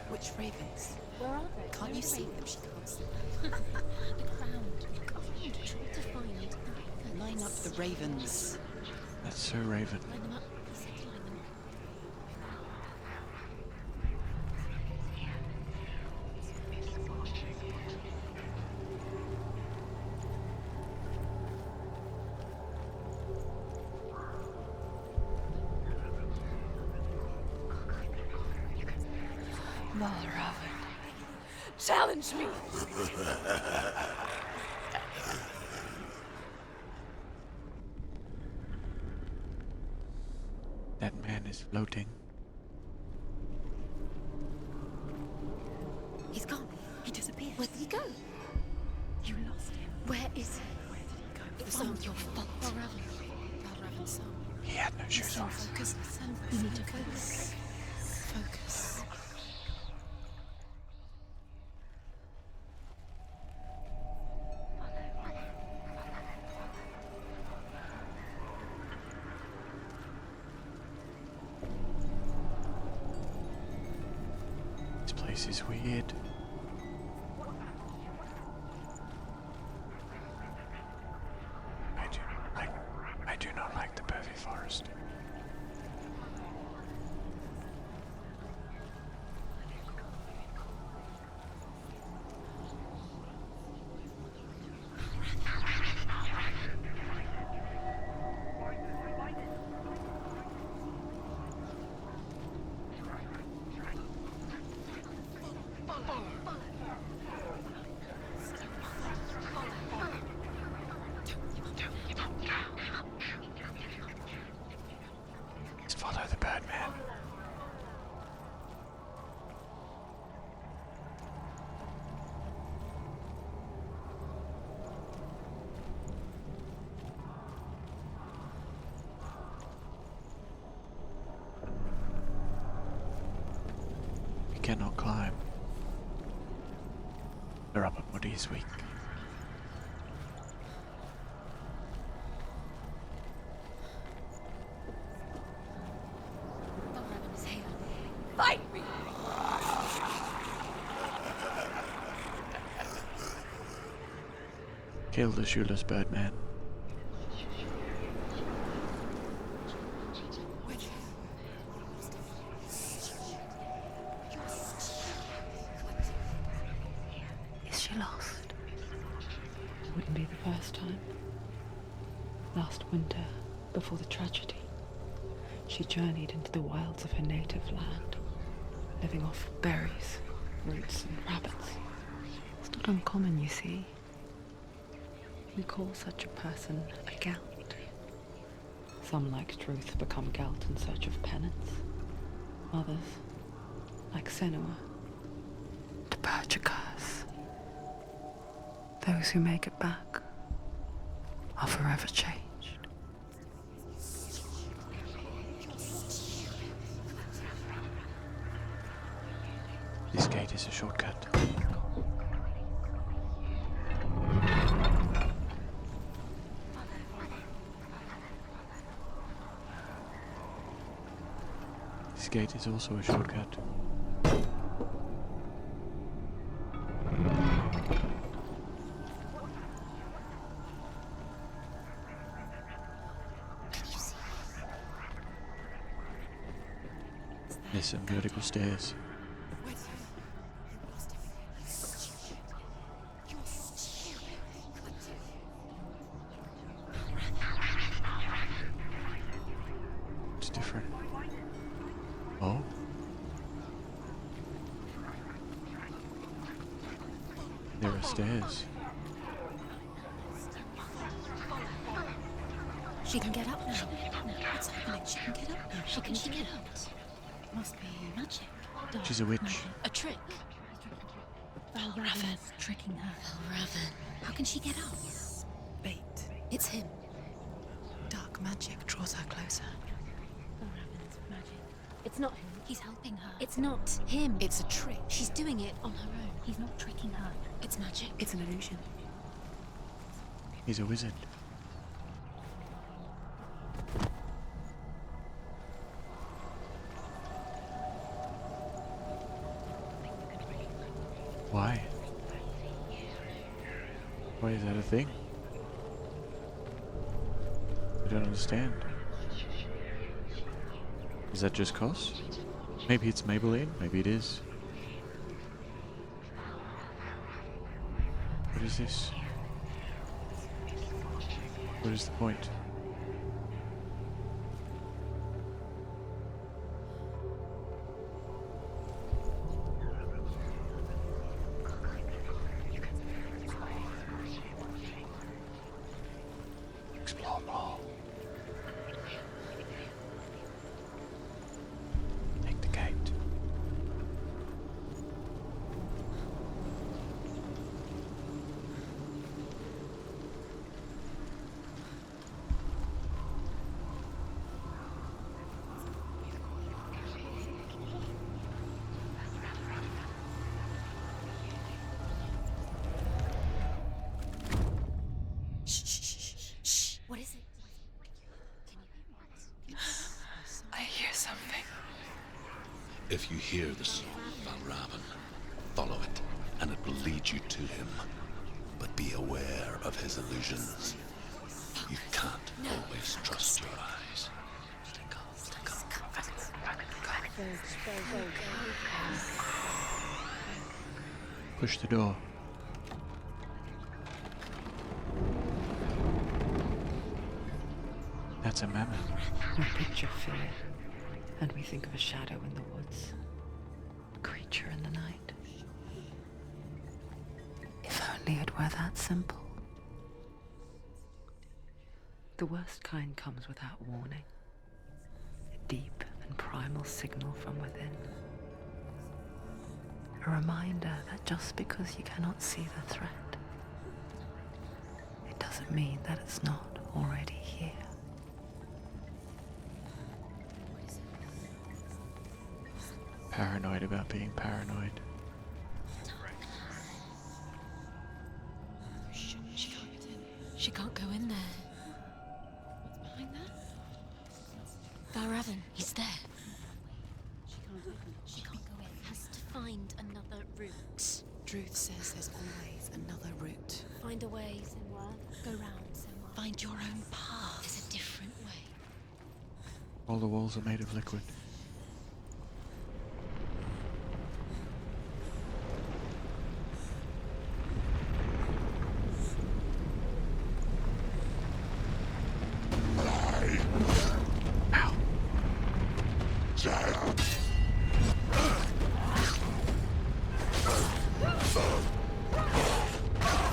Which ravens? Where are they? Can't you see them? She can't see them. The ground. Try to find them. Line up the ravens. That's so Raven. Line them up. He said to line them up. Valravan. Challenge me. That man is floating. He's gone. He disappeared. Where did he go? You lost him. Where is he? Where did he go? It's The all soul. your fault. Valravan's soul. He had no shoes Listen, on. focus. You need to focus. Focus. This place is weird. I do not like the pervy forest. They're up at Woody this week. Fight me! Kill the shoeless birdman. Is she lost? Wouldn't be the first time. Last winter, before the tragedy, she journeyed into the wilds of her native land, living off berries, roots, and rabbits. It's not uncommon, you see. We call such a person a Gelt. Some, like Truth, become Gelt in search of penance. Others, like Senua, to purge a curse. Those who make it back are forever changed. This gate is a shortcut. This gate is also a shortcut. There's some vertical stairs. It's different. Oh. There are stairs. She can get up now. What's happening? She can get up now. How can she get out? Must be magic. She's a witch. A trick. Valravan tricking her. Raven. How can she get out? Bait. It's him. Dark magic draws her closer. Valravan's magic. It's not him. He's helping her. It's not him. It's a trick. She's doing it on her own. He's not tricking her. It's magic. It's an illusion. He's a wizard. Why? Why is that a thing? I don't understand. Is that just Cos? Maybe it's Maybelline, maybe it is. What is this? What is the point? Explore more. Take the gate. What is it? Can you hear it? I hear something. If you hear the song of Valravan, follow it, and it will lead you to him. But be aware of his illusions. You can't always trust your eyes. Push the door. That's a mammoth. We picture fear, and we think of a shadow in the woods, a creature in the night. If only it were that simple. The worst kind comes without warning. A deep and primal signal from within. A reminder that just because you cannot see the threat, it doesn't mean that it's not already here. Paranoid about being paranoid. She can't go in there. What's behind that? Varavan, he's there. She can't open it. She can't go in. Has to find another route. Druth says there's always another route. Find a way, Senua. Go round, Senua. Find your own path. There's a different way. All the walls are made of liquid. Ow.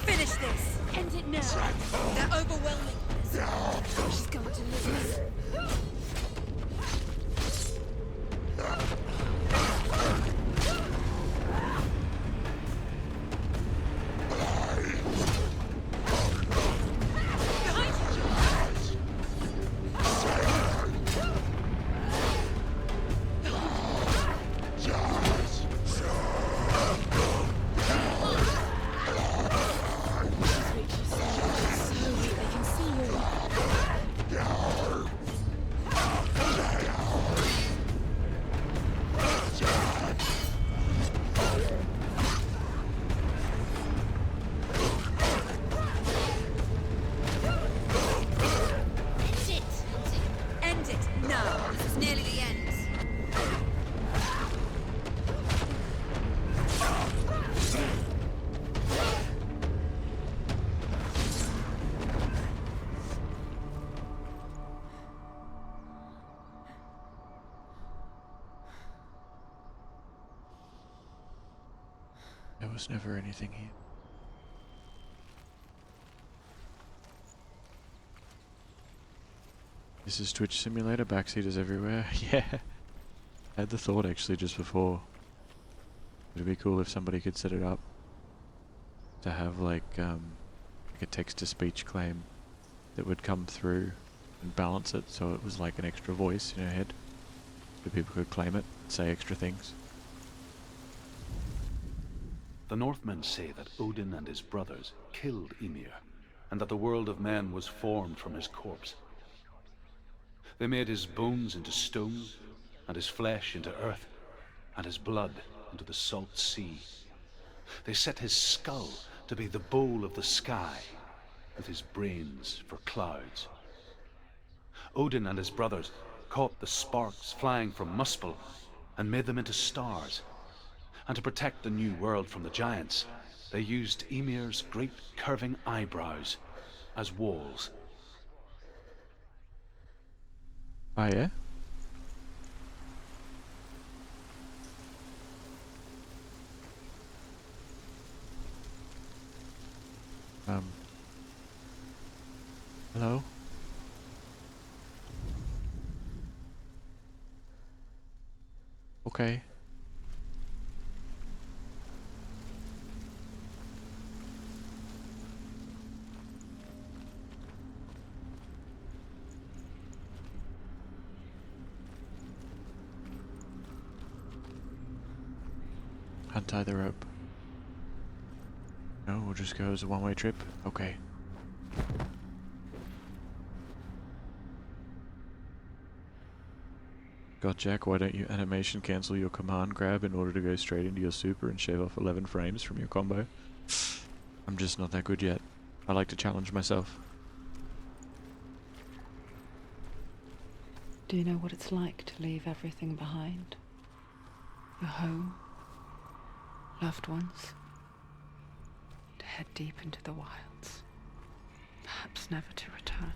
Finish this! End it now! They're overwhelming us. She's going to lose. End it now! This is nearly the end. There was never anything here. This is Twitch Simulator, backseaters everywhere. Yeah. I had the thought actually just before. It'd be cool if somebody could set it up to have like a text-to-speech claim that would come through and balance it so it was like an extra voice in your head. So people could claim it, say extra things. The Northmen say that Odin and his brothers killed Ymir, and that the world of men was formed from his corpse. They made his bones into stone, and his flesh into earth, and his blood into the salt sea. They set his skull to be the bowl of the sky, with his brains for clouds. Odin and his brothers caught the sparks flying from Muspel and made them into stars. And to protect the new world from the giants, they used Ymir's great curving eyebrows as walls. Oh yeah? Hello? Okay. Untie the rope. No, we'll just go as a one-way trip? Okay. God, Jack, why don't you animation cancel your command grab in order to go straight into your super and shave off 11 frames from your combo? I'm just not that good yet. I like to challenge myself. Do you know what it's like to leave everything behind? Your home, loved ones, to head deep into the wilds, perhaps never to return.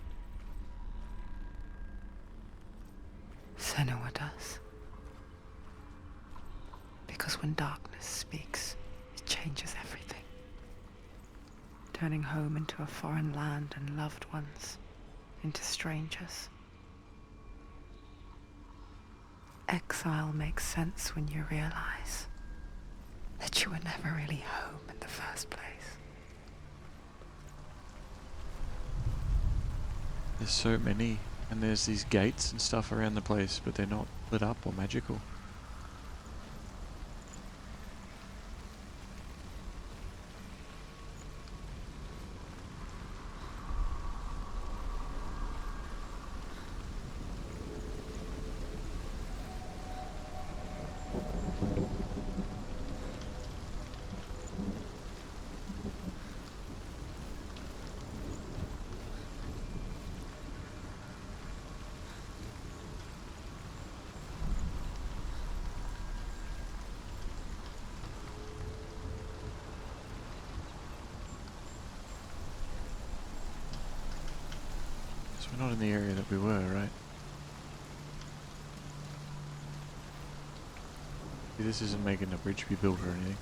Senua does. Because when darkness speaks, it changes everything, turning home into a foreign land and loved ones into strangers. Exile makes sense when you realize that you were never really home in the first place. There's so many, and there's these gates and stuff around the place, but they're not lit up or magical. we're not in the area that we were, right? See, this isn't making a bridge be built or anything.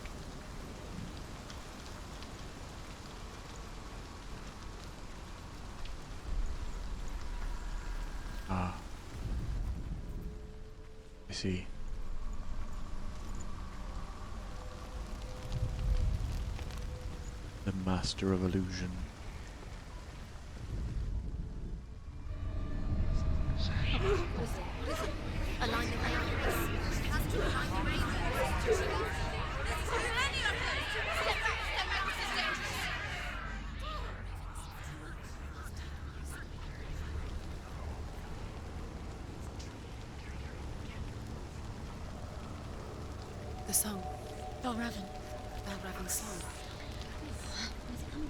Ah. I see. The Master of Illusion. Align the railways. The song. Balraven. Balraven's song. Where's it coming from?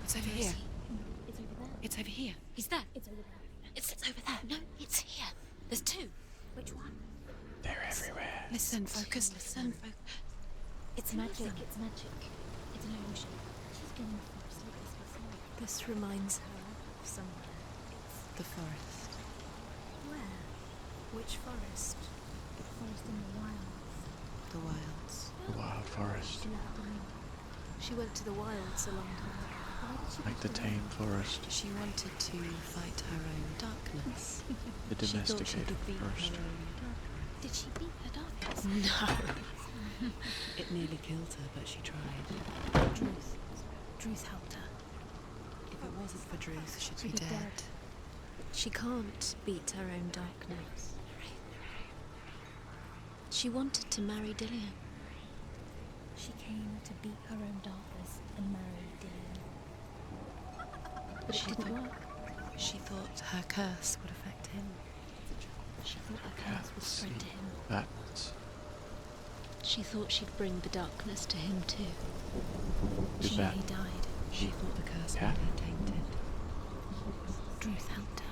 It's over Where is here. he? It's over there. It's over here. He's there. It's over there. It's over there. No, it's here. There's two. Which one? They're everywhere. Listen, focus, listen, focus. It's magic. It's magic. It's an illusion. She's been in the forest like this before. This reminds her of somewhere. It's The forest. where? Which forest? The forest in the wilds. The wilds. The Wild Forest. She left alone. She went to the wilds a long time ago. Why did she Like the tame forest. She wanted to fight her own darkness. The She thought she domesticated could beat forest. her own darkness. Did she beat her darkness? No. It nearly killed her, but she tried. Druth helped her. If it wasn't for Druth, she'd She'd be be dead. She can't beat her own darkness. She wanted to marry Dillian. She came to beat her own darkness and marry Dillian. But it didn't work. She thought her curse would affect him. She thought her Can't curse would see spread to him. that. She thought she'd bring the darkness to him too. Did She that. nearly died. She thought the curse Cat? would be tainted. Druth helped her.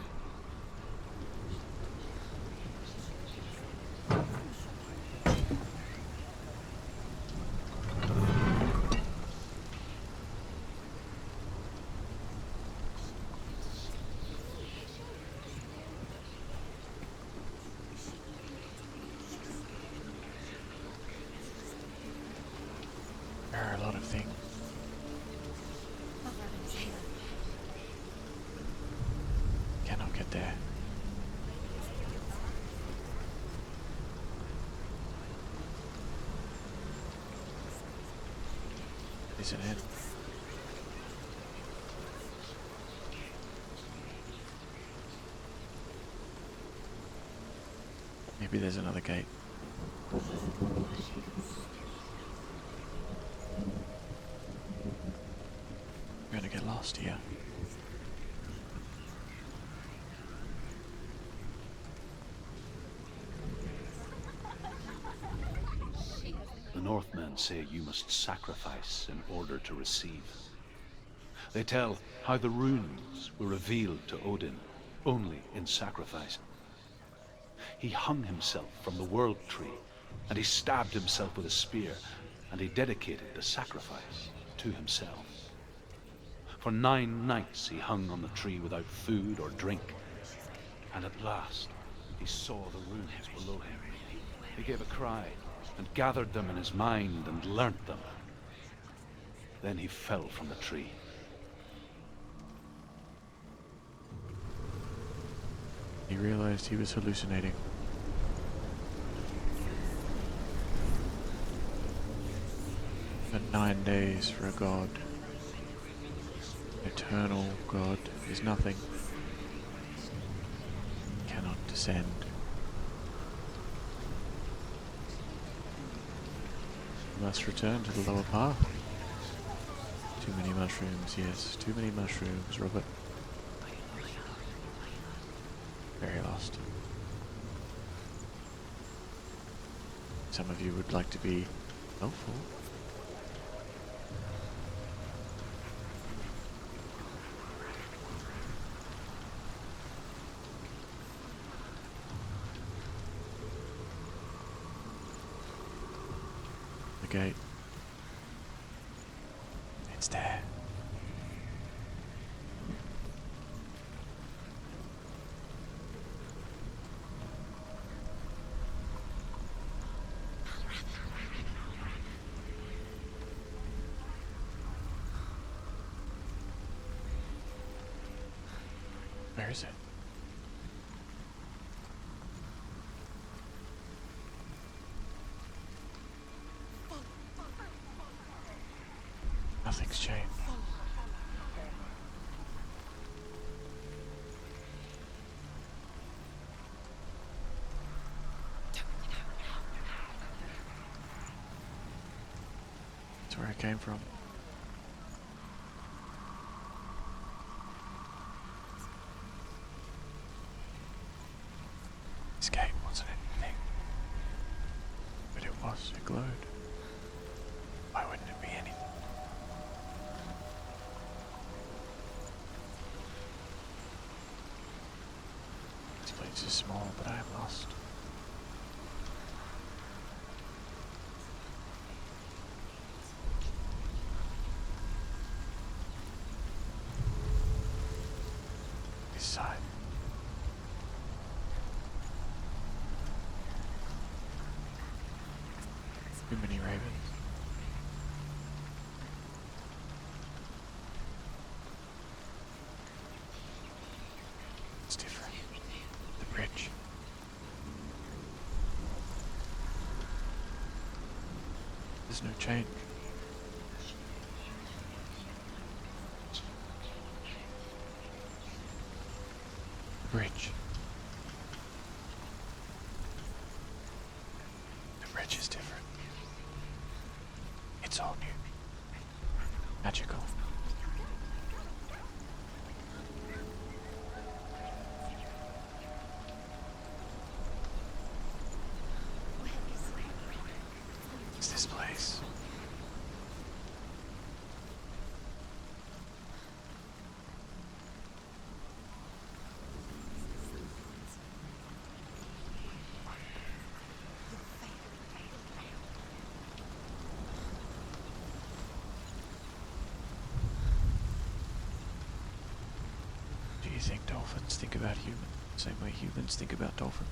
There are a lot of things. Cannot get there. Isn't it? Maybe there's another gate. We're gonna get lost here. The Northmen say you must sacrifice in order to receive. They tell how the runes were revealed to Odin only in sacrifice. He hung himself from the world tree, and he stabbed himself with a spear, and he dedicated the sacrifice to himself. For 9 nights he hung on the tree without food or drink, and at last he saw the runes below him. He gave a cry and gathered them in his mind and learnt them. Then he fell from the tree. He realized he was hallucinating. But 9 days for a god. Eternal god is nothing. Cannot descend. Must return to the lower path. Too many mushrooms, yes. Too many mushrooms, Robert. Very lost. Some of you would like to be helpful. The gate. It's there. Where is it? Nothing's changed. That's where I came from. This gate wasn't anything. But it was, it glowed. Why wouldn't it be anything? This place is small, but I am lost. This side. Too many ravens. It's different. The bridge. There's no change. The bridge. The bridge is different. It's all new. Magical. It's this place. Do you think dolphins think about humans the same way humans think about dolphins?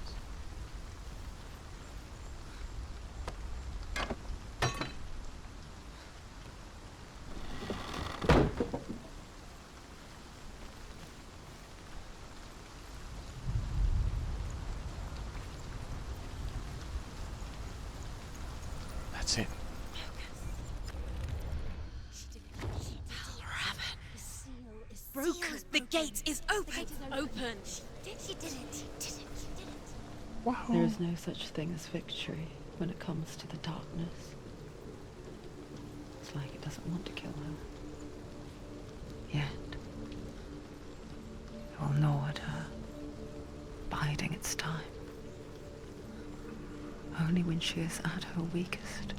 That's it. Broken. The gate is open. Open. She did it. There is no such thing as victory when it comes to the darkness. It's like it doesn't want to kill her. Yet. It will gnaw at her, biding its time. Only when she is at her weakest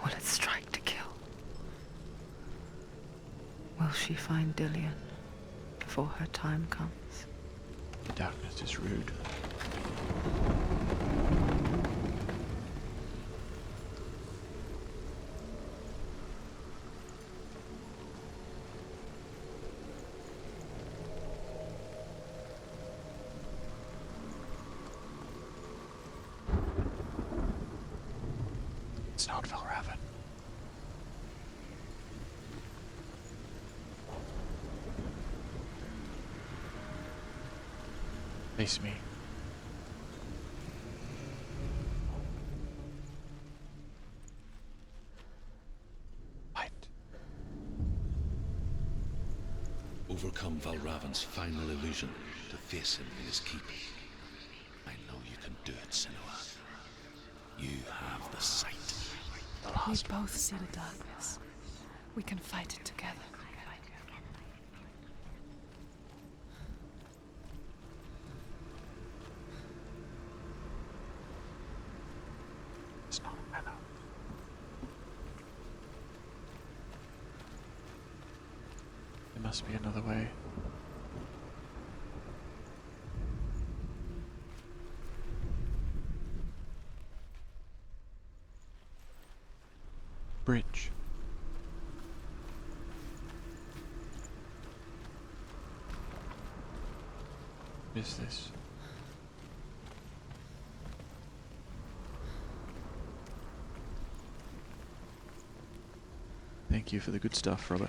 will it strike to kill. Will she find Dillion before her time comes? The darkness is rude. It's not Valravan. Face me. Fight. Overcome Valravan's final illusion to face him in his keep. I know you can do it, Senua. You have the sight. We both see the darkness. We can fight it together. It's not a matter. There must be another way. Bridge. What is this? Thank you for the good stuff, Robert.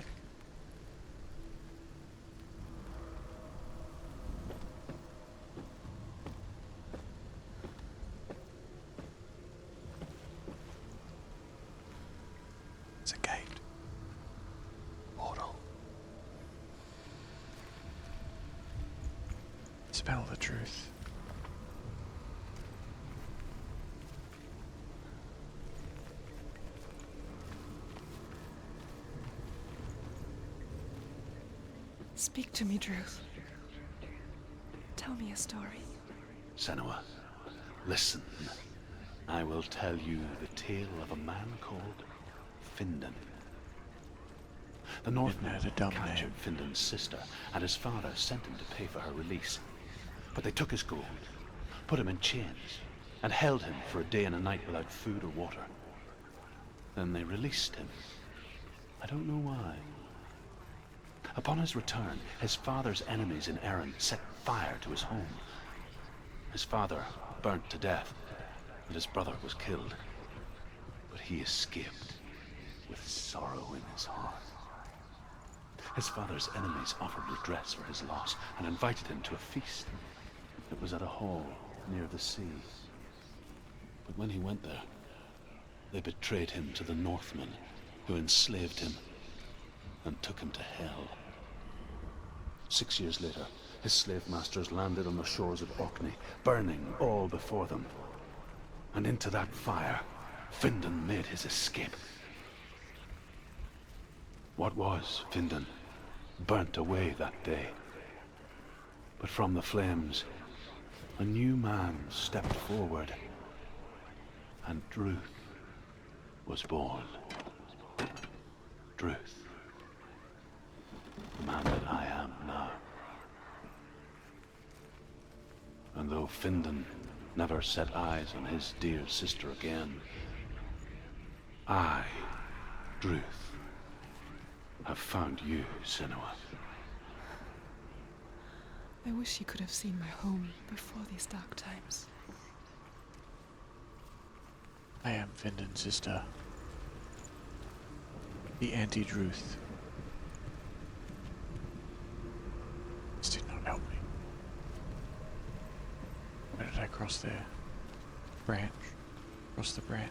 Smell the truth. Speak to me, Druth. Tell me a story. Senua, listen. I will tell you the tale of a man called Findan. The Northmen had a dumb captured name. Findan's sister, and his father sent him to pay for her release. But they took his gold, put him in chains, and held him for a day and a night without food or water. Then they released him. I don't know why. Upon his return, his father's enemies in Erin set fire to his home. His father burnt to death, and his brother was killed. But he escaped with sorrow in his heart. His father's enemies offered redress for his loss and invited him to a feast. It was at a hall near the sea. But when he went there, they betrayed him to the Northmen, who enslaved him and took him to hell. 6 years later, his slave masters landed on the shores of Orkney, burning all before them. And into that fire, Findan made his escape. What was Findan burnt away that day. But from the flames, a new man stepped forward, and Druth was born. Druth, the man that I am now. And though Findan never set eyes on his dear sister again, I, Druth, have found you, Senua. I wish you could have seen my home before these dark times. I am Findan's sister. The anti-Druth. This did not help me. Where did I cross there? Branch. Cross the branch.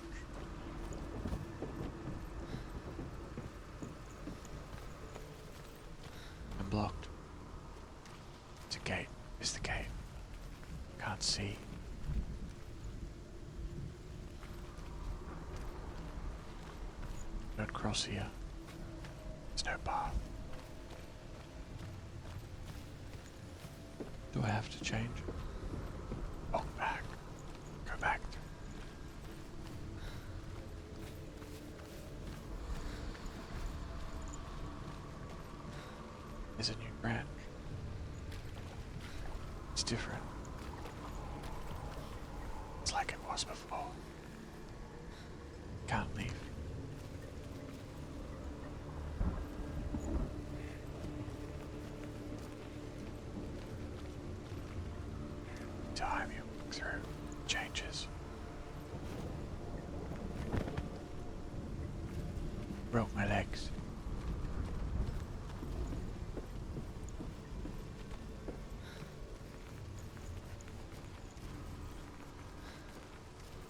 I'm blocked. It's a gate. It's the gate. Can't see. Don't cross here. There's no path. Do I have to change? Walk back. Go back. There's a new branch. It's different. It's like it was before. Can't leave. Time you look through changes. Broke my legs.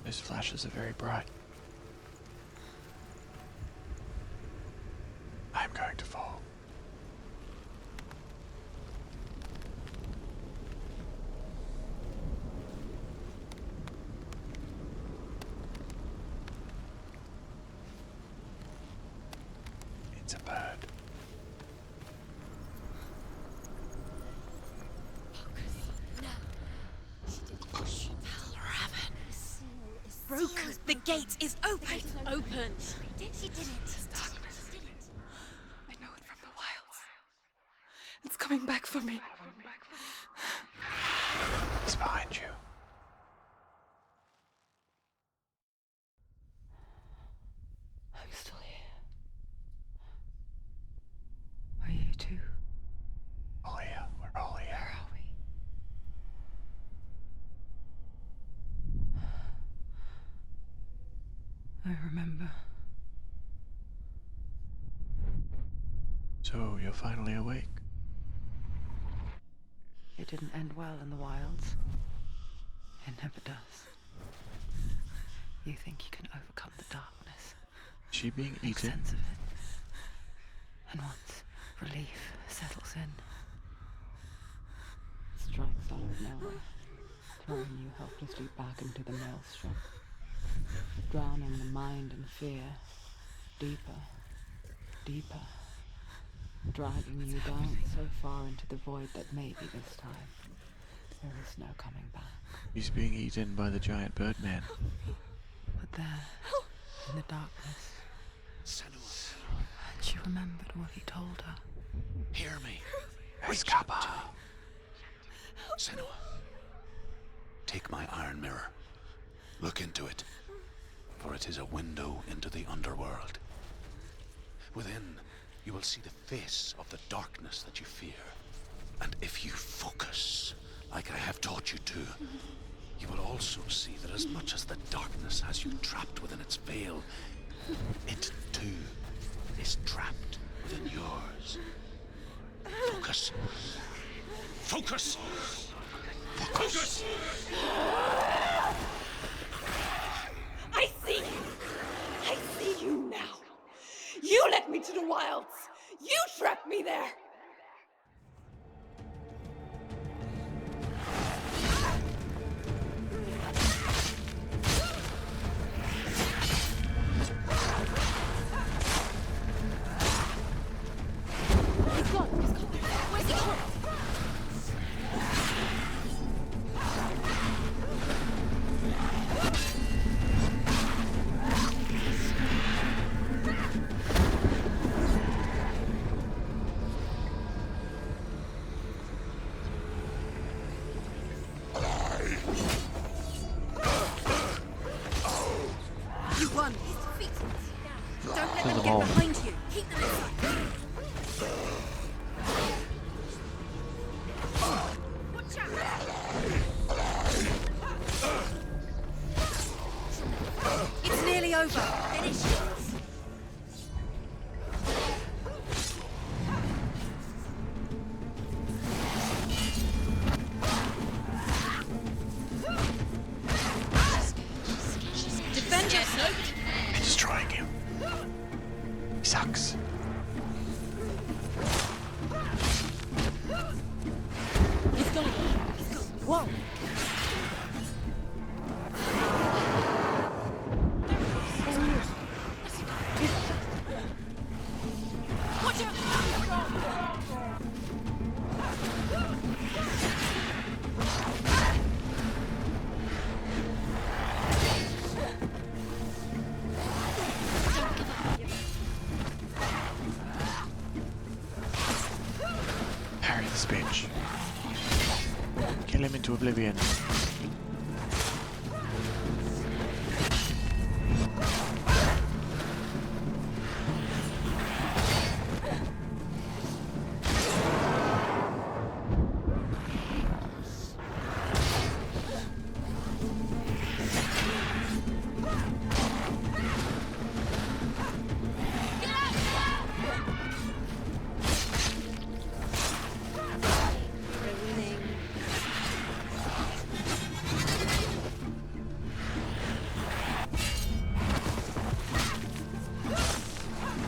Those flashes are very bright. I'm going to fall. It's a bird. Broken. The gate is open. Open. She did it. Darkness. I know it from the wilds. It's coming back for me. It's behind you. I'm still here. Are you too? All here. We're all here. Where are we? I remember. So you're finally awake. It didn't end well in the wilds. It never does. You think you can overcome the darkness, Is she being make eaten? sense of it. And once relief settles in, strikes on throwing you helplessly back into the maelstrom, drowning the mind in fear, deeper, deeper, dragging you down so far into the void that maybe this time there is no coming back. He's being eaten by the giant birdman. But there, in the darkness, Senua, she remembered what he told her. hear me. Escapa. Senua, take my iron mirror. Look into it, for it is a window into the underworld. Within, you will see the face of the darkness that you fear. And if you focus, like I have taught you to, you will also see that as much as the darkness has you trapped within its veil, it too is trapped within yours. Focus. Focus! Focus! I see you! I see you now! You led me to the wilds! You trapped me there! He's gone. Where's he gone? You won. He's defeated. Don't let Kill them them get all. behind you. Keep them inside. Watch out! It's nearly over. Finish it. Defend yourself. They're destroying him. He sucks. He's gone. Whoa! Watch out! Harry this bitch. Kill him into oblivion.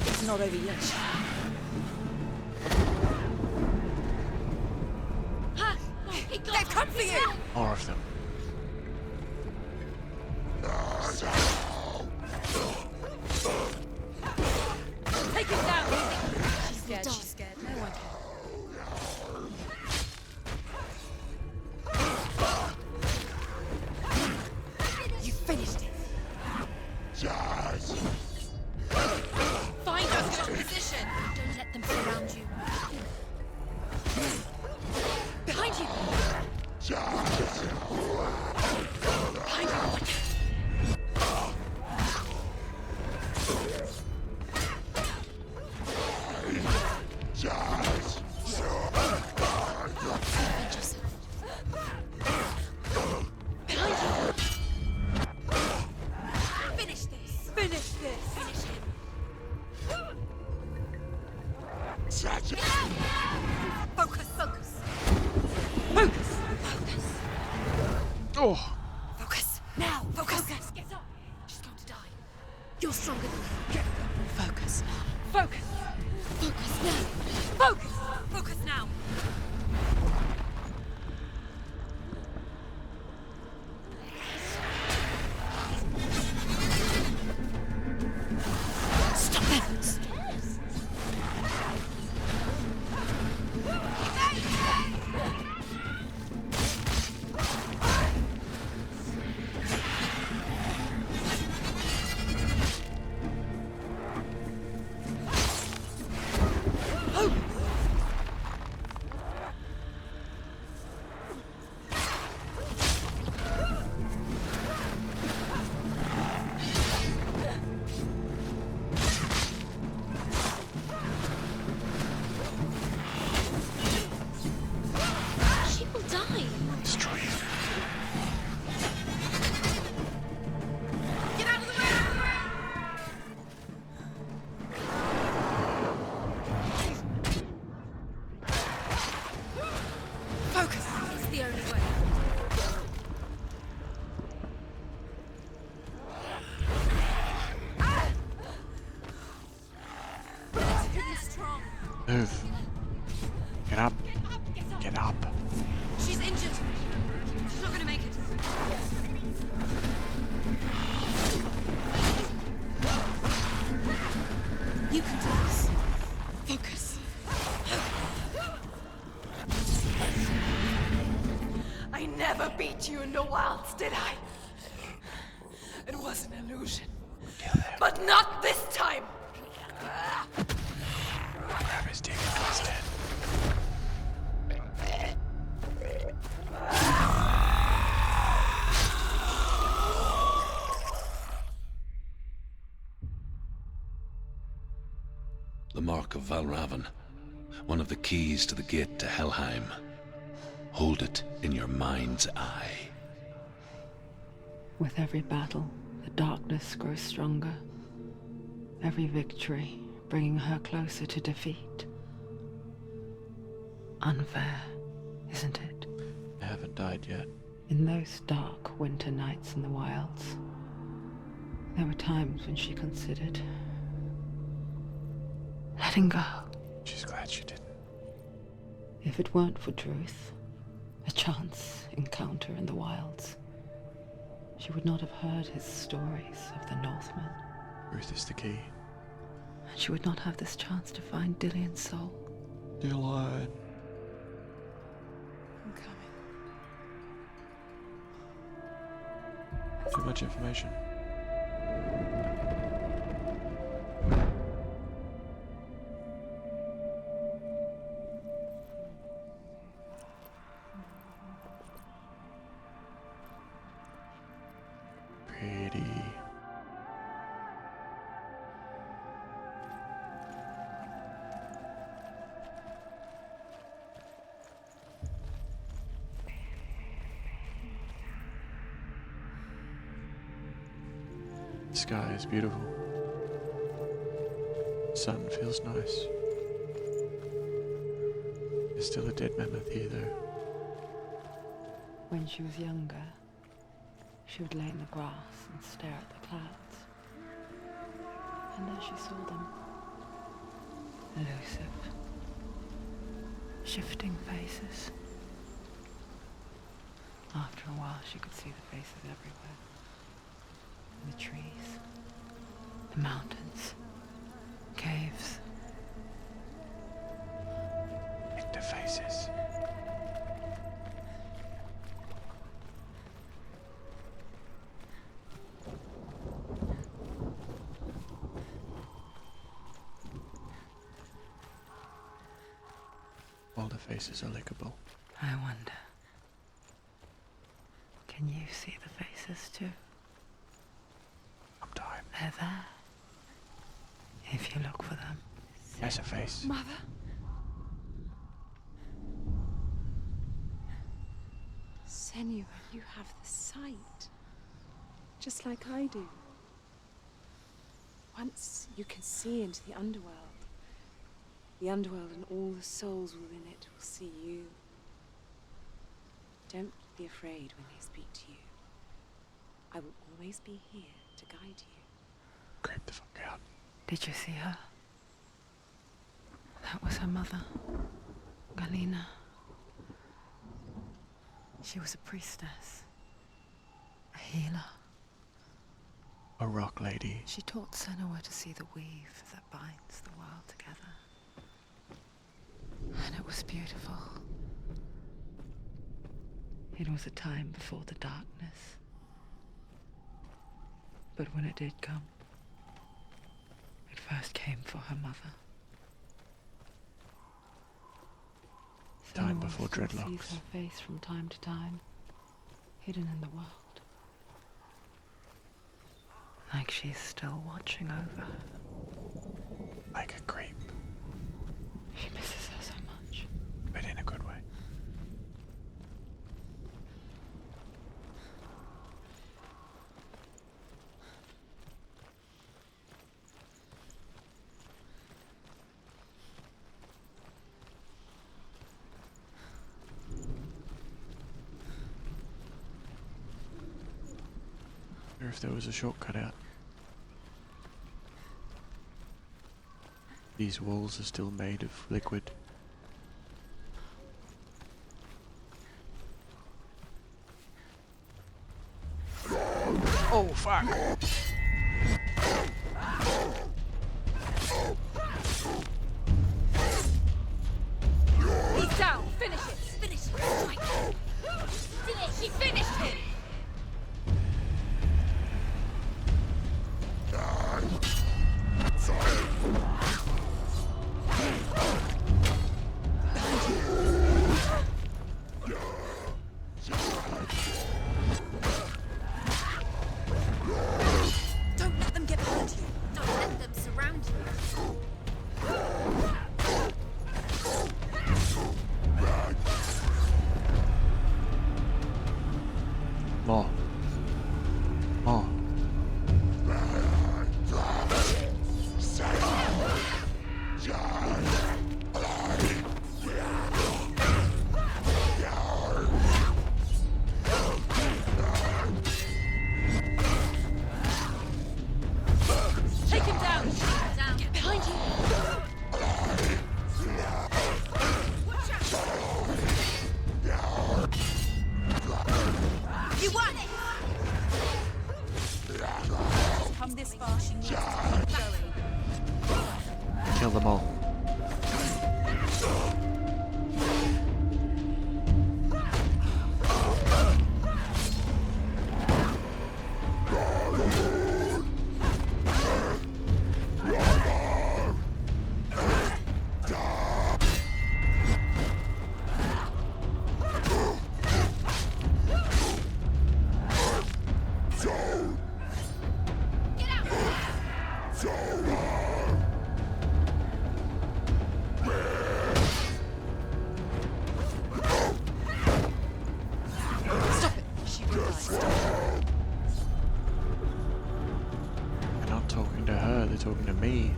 It's not over yet. They've come for you! More of them. Take him down! She's scared, she's scared. No one can. You finished it. Find us your position! Don't let them surround you. Behind you! Behind you! Defend yourself. Finish this. Finish this! Finish him. Focus. Focus. Focus! Focus. Oh! Focus. Now. Focus. Get up. She's going to die. You're stronger than her. Focus. Focus! Focus now. Focus! Focus now. Move. Get up. Get up. She's injured. She's not gonna make it. You can do this. Focus. I never beat you in the wilds, did I? It was an illusion. But not this time! Grab his dick off his head. The Mark of Valravn, one of the keys to the gate to Helheim. Hold it in your mind's eye. With every battle, the darkness grows stronger. Every victory bringing her closer to defeat. Unfair, isn't it? I haven't died yet. In those dark winter nights in the wilds, there were times when she considered letting go. She's glad she didn't. If it weren't for Druth, a chance encounter in the wilds, she would not have heard his stories of the Northmen. Ruth is the key. And she would not have this chance to find Dillion's soul. Dillion. I'm coming. Too much information. Pretty. The sky is beautiful. The sun feels nice. There's still a dead mammoth here, though. When she was younger, she would lay in the grass and stare at the clouds. And as she saw them, elusive, shifting faces. After a while, she could see the faces everywhere. In the trees, the mountains, caves. Victor faces. All the faces are lickable. I wonder, can you see the faces too? Sometime. They're there, if you look for them. There's a face. Mother? Senua, you have the sight. Just like I do. Once you can see into the underworld and all the souls within it will see you. Don't be afraid when they speak to you. I will always be here to guide you. Creep the fuck out. Did you see her? That was her mother, Melina. She was a priestess, a healer. A rock lady. She taught Senua to see the weave that binds the world together. And it was beautiful. It was a time before the darkness. But when it did come, it first came for her mother. Time Senua before still dreadlocks. sees her face from time to time, hidden in the world. Like she's still watching over her. Like a creep. She misses her so much. But in a good way. Or if there was a shortcut out. These walls are still made of liquid. Oh, fuck! He's down! Finish it! Finish it! Strike! Did it! She finished him! Don't let them get behind you. Don't let them surround you. More. More. Take him down! Down. Get behind you. You won! Come this far, she needs to keep going. Kill them all. Get out! Stop it. She will die. Stop it. They're not talking to her, they're talking to me.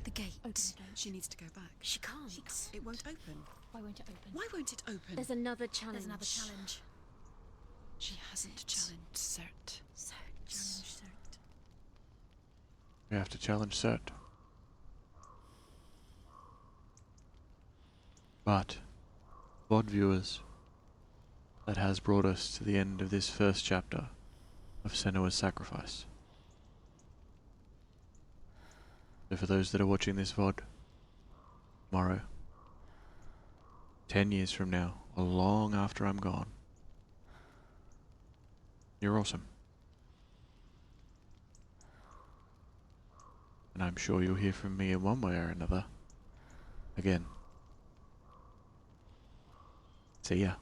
The gate. She needs to go back. She can't. It won't open. Why won't it open? Why won't it open? There's another challenge. She hasn't challenged Cert. Challenge Cert. We have to challenge Cert. But, VOD viewers, that has brought us to the end of this first chapter of Senua's sacrifice. So for those that are watching this VOD, tomorrow, 10 years from now, or long after I'm gone, you're awesome. And I'm sure you'll hear from me in one way or another again. See ya.